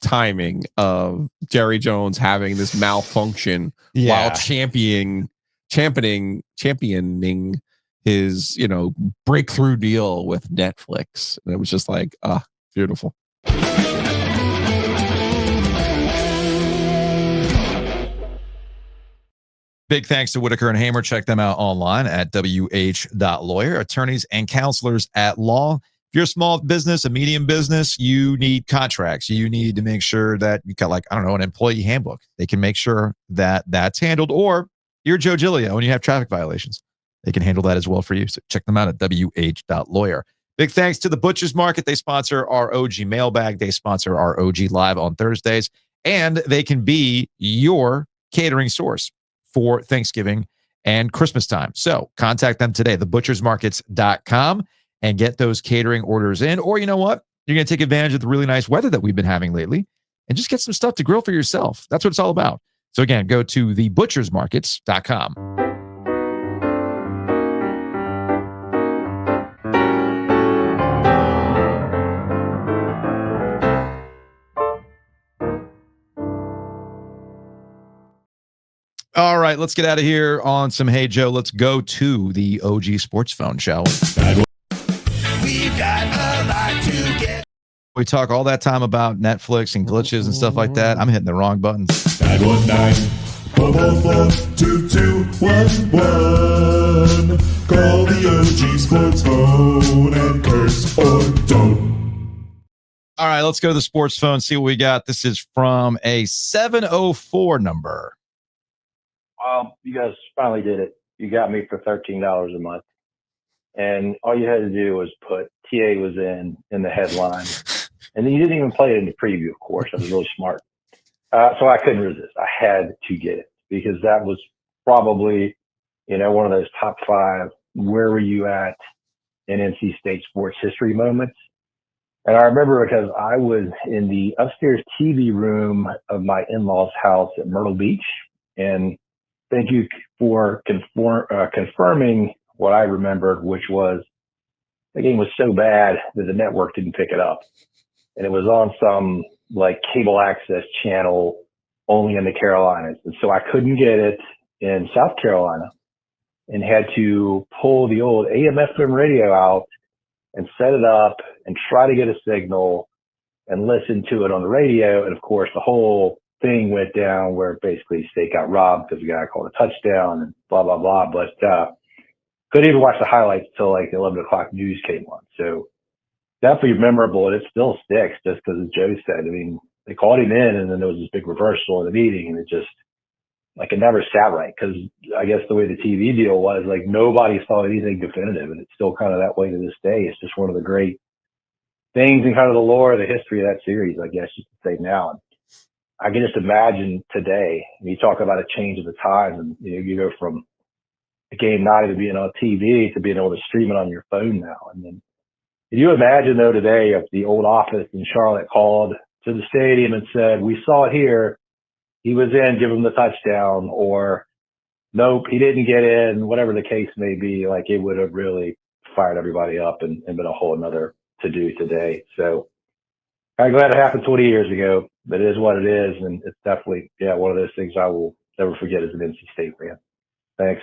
timing of Jerry Jones having this malfunction while championing his, breakthrough deal with Netflix. And it was just like, beautiful. Big thanks to Whitaker and Hamer. Check them out online at wh.lawyer. Attorneys and counselors at law. If you're a small business, a medium business, you need contracts. You need to make sure that you got an employee handbook. They can make sure that that's handled. Or you're Joe Giglio and you have traffic violations. They can handle that as well for you. So check them out at wh.lawyer. Big thanks to the Butcher's Market. They sponsor our OG Mailbag. They sponsor our OG Live on Thursdays. And they can be your catering source for Thanksgiving and Christmas time. So contact them today, thebutchersmarkets.com, and get those catering orders in. Or you know what? You're going to take advantage of the really nice weather that we've been having lately and just get some stuff to grill for yourself. That's what it's all about. So again, go to thebutchersmarkets.com. All right, let's get out of here on some Hey Joe. Let's go to the OG Sports Phone, shall we? We've got a lot to get. We talk all that time about Netflix and glitches and stuff like that. I'm hitting the wrong buttons. 919-444-2211. Call the OG Sports Phone and curse or don't. All right, let's go to the Sports Phone, see what we got. This is from a 704 number. Well, you guys finally did it. You got me for $13 a month. And all you had to do was put TA was in the headline. And then you didn't even play it in the preview, of course. I was really smart. So I couldn't resist. I had to get it because that was probably, one of those top 5, where were you at in NC State sports history moments. And I remember because I was in the upstairs TV room of my in-laws' house at Myrtle Beach. And thank you for confirming what I remembered, which was the game was so bad that the network didn't pick it up. And it was on some cable access channel only in the Carolinas. And so I couldn't get it in South Carolina and had to pull the old AM/FM radio out and set it up and try to get a signal and listen to it on the radio. And of course, the whole thing went down where basically State got robbed because the guy called a touchdown and blah, blah, blah. But couldn't even watch the highlights until the 11 o'clock news came on. So definitely memorable, and it still sticks just because, as Joe said, I mean, they called him in and then there was this big reversal in the meeting, and it just, it never sat right because I guess the way the TV deal was, nobody saw anything definitive, and it's still kind of that way to this day. It's just one of the great things in kind of the lore, the history of that series, I guess you could say now. And I can just imagine today, you talk about a change of the times, and you go from a game not even being on TV to being able to stream it on your phone now. And then can you imagine, though, today if the old office in Charlotte called to the stadium and said, we saw it here, he was in, give him the touchdown, or nope, he didn't get in, whatever the case may be, it would have really fired everybody up and been a whole another to-do today. So I'm glad it happened 20 years ago, but it is what it is, and it's definitely, one of those things I will never forget as an NC State fan. Thanks.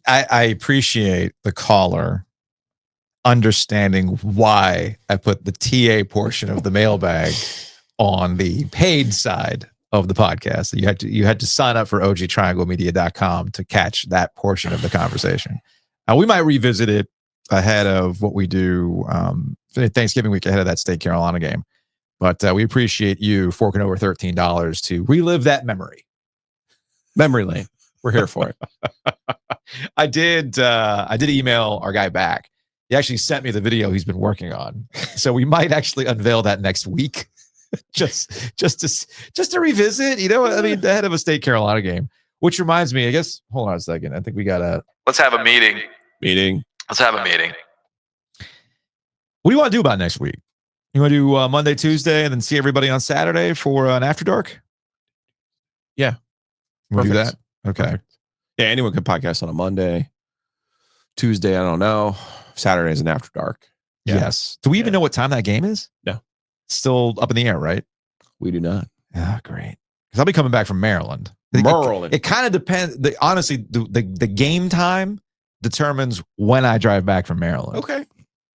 I appreciate the caller understanding why I put the TA portion of the mailbag on the paid side of the podcast. You had to sign up for ogtrianglemedia.com to catch that portion of the conversation. Now, we might revisit it ahead of what we do Thanksgiving week ahead of that State Carolina game. But we appreciate you forking over $13 to relive that memory. Memory lane. We're here for it. I did email our guy back. He actually sent me the video he's been working on. So we might actually unveil that next week. just to revisit, I mean, ahead of a State Carolina game. Which reminds me, I guess, hold on a second. I think we let's have a meeting. Let's have a meeting. What do you want to do about next week? You want to do Monday, Tuesday, and then see everybody on Saturday for an After Dark? Yeah. We'll do that. Okay. Perfect. Yeah, anyone can podcast on a Monday. Tuesday, I don't know. Saturday is an After Dark. Yeah. Yes. Do we even know what time that game is? No. Still up in the air, right? We do not. Yeah, great. Because I'll be coming back from Maryland. It kind of depends. Honestly, the game time determines when I drive back from Maryland. Okay.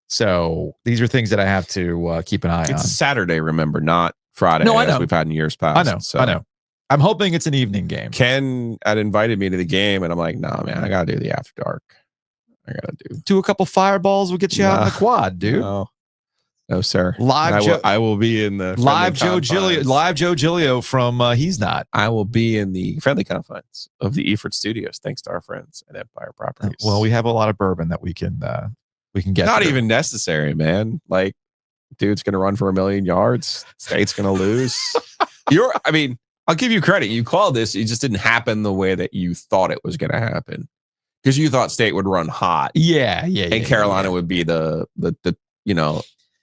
So these are things that I have to keep an eye on. It's Saturday, remember, not Friday. No, I know. As we've had in years past. I know. I'm hoping it's an evening game. Ken had invited me to the game, and I'm like, nah, man, I got to do the After Dark. I got to do a couple fireballs. We'll get you out in the quad, dude. No, sir. I will be in the live Joe Giglio from He's Not. I will be in the friendly confines of the Eford Studios, thanks to our friends at Empire Properties. Well, we have a lot of bourbon that we can get. Not even necessary, man. Like, dude's gonna run for 1 million yards. State's gonna lose. I'll give you credit. You called this. It just didn't happen the way that you thought it was gonna happen, because you thought State would run hot. Yeah. And Carolina would be the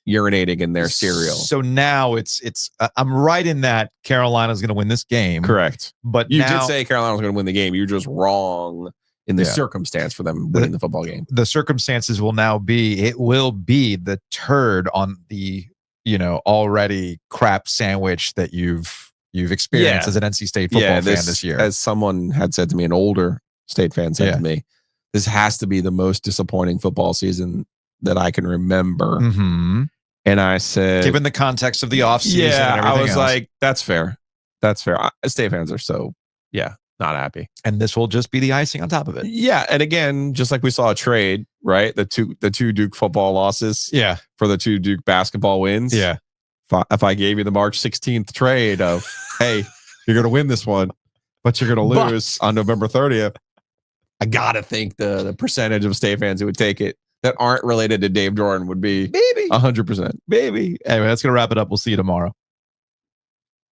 urinating in their cereal. So now it's I'm right in that Carolina's going to win this game. Correct. But you did say Carolina's going to win the game. You're just wrong in the circumstance for them winning the football game. The circumstances will now be, it will be the turd on the, already crap sandwich that you've experienced as an NC State football fan this year. As someone had said to me, an older State fan said to me, this has to be the most disappointing football season that I can remember. Mm-hmm. And I said, given the context of the offseason, and I was else. like, that's fair. State fans are not happy. And this will just be the icing on top of it. Yeah. And again, just like we saw a trade, right? The two Duke football losses. Yeah. For the 2 Duke basketball wins. Yeah. If I gave you the March 16th trade of, hey, you're going to win this one, but you're going to lose on November 30th. I got to think the percentage of State fans who would take it that aren't related to Dave Doeren would be maybe 100%. Maybe. Anyway, that's going to wrap it up. We'll see you tomorrow.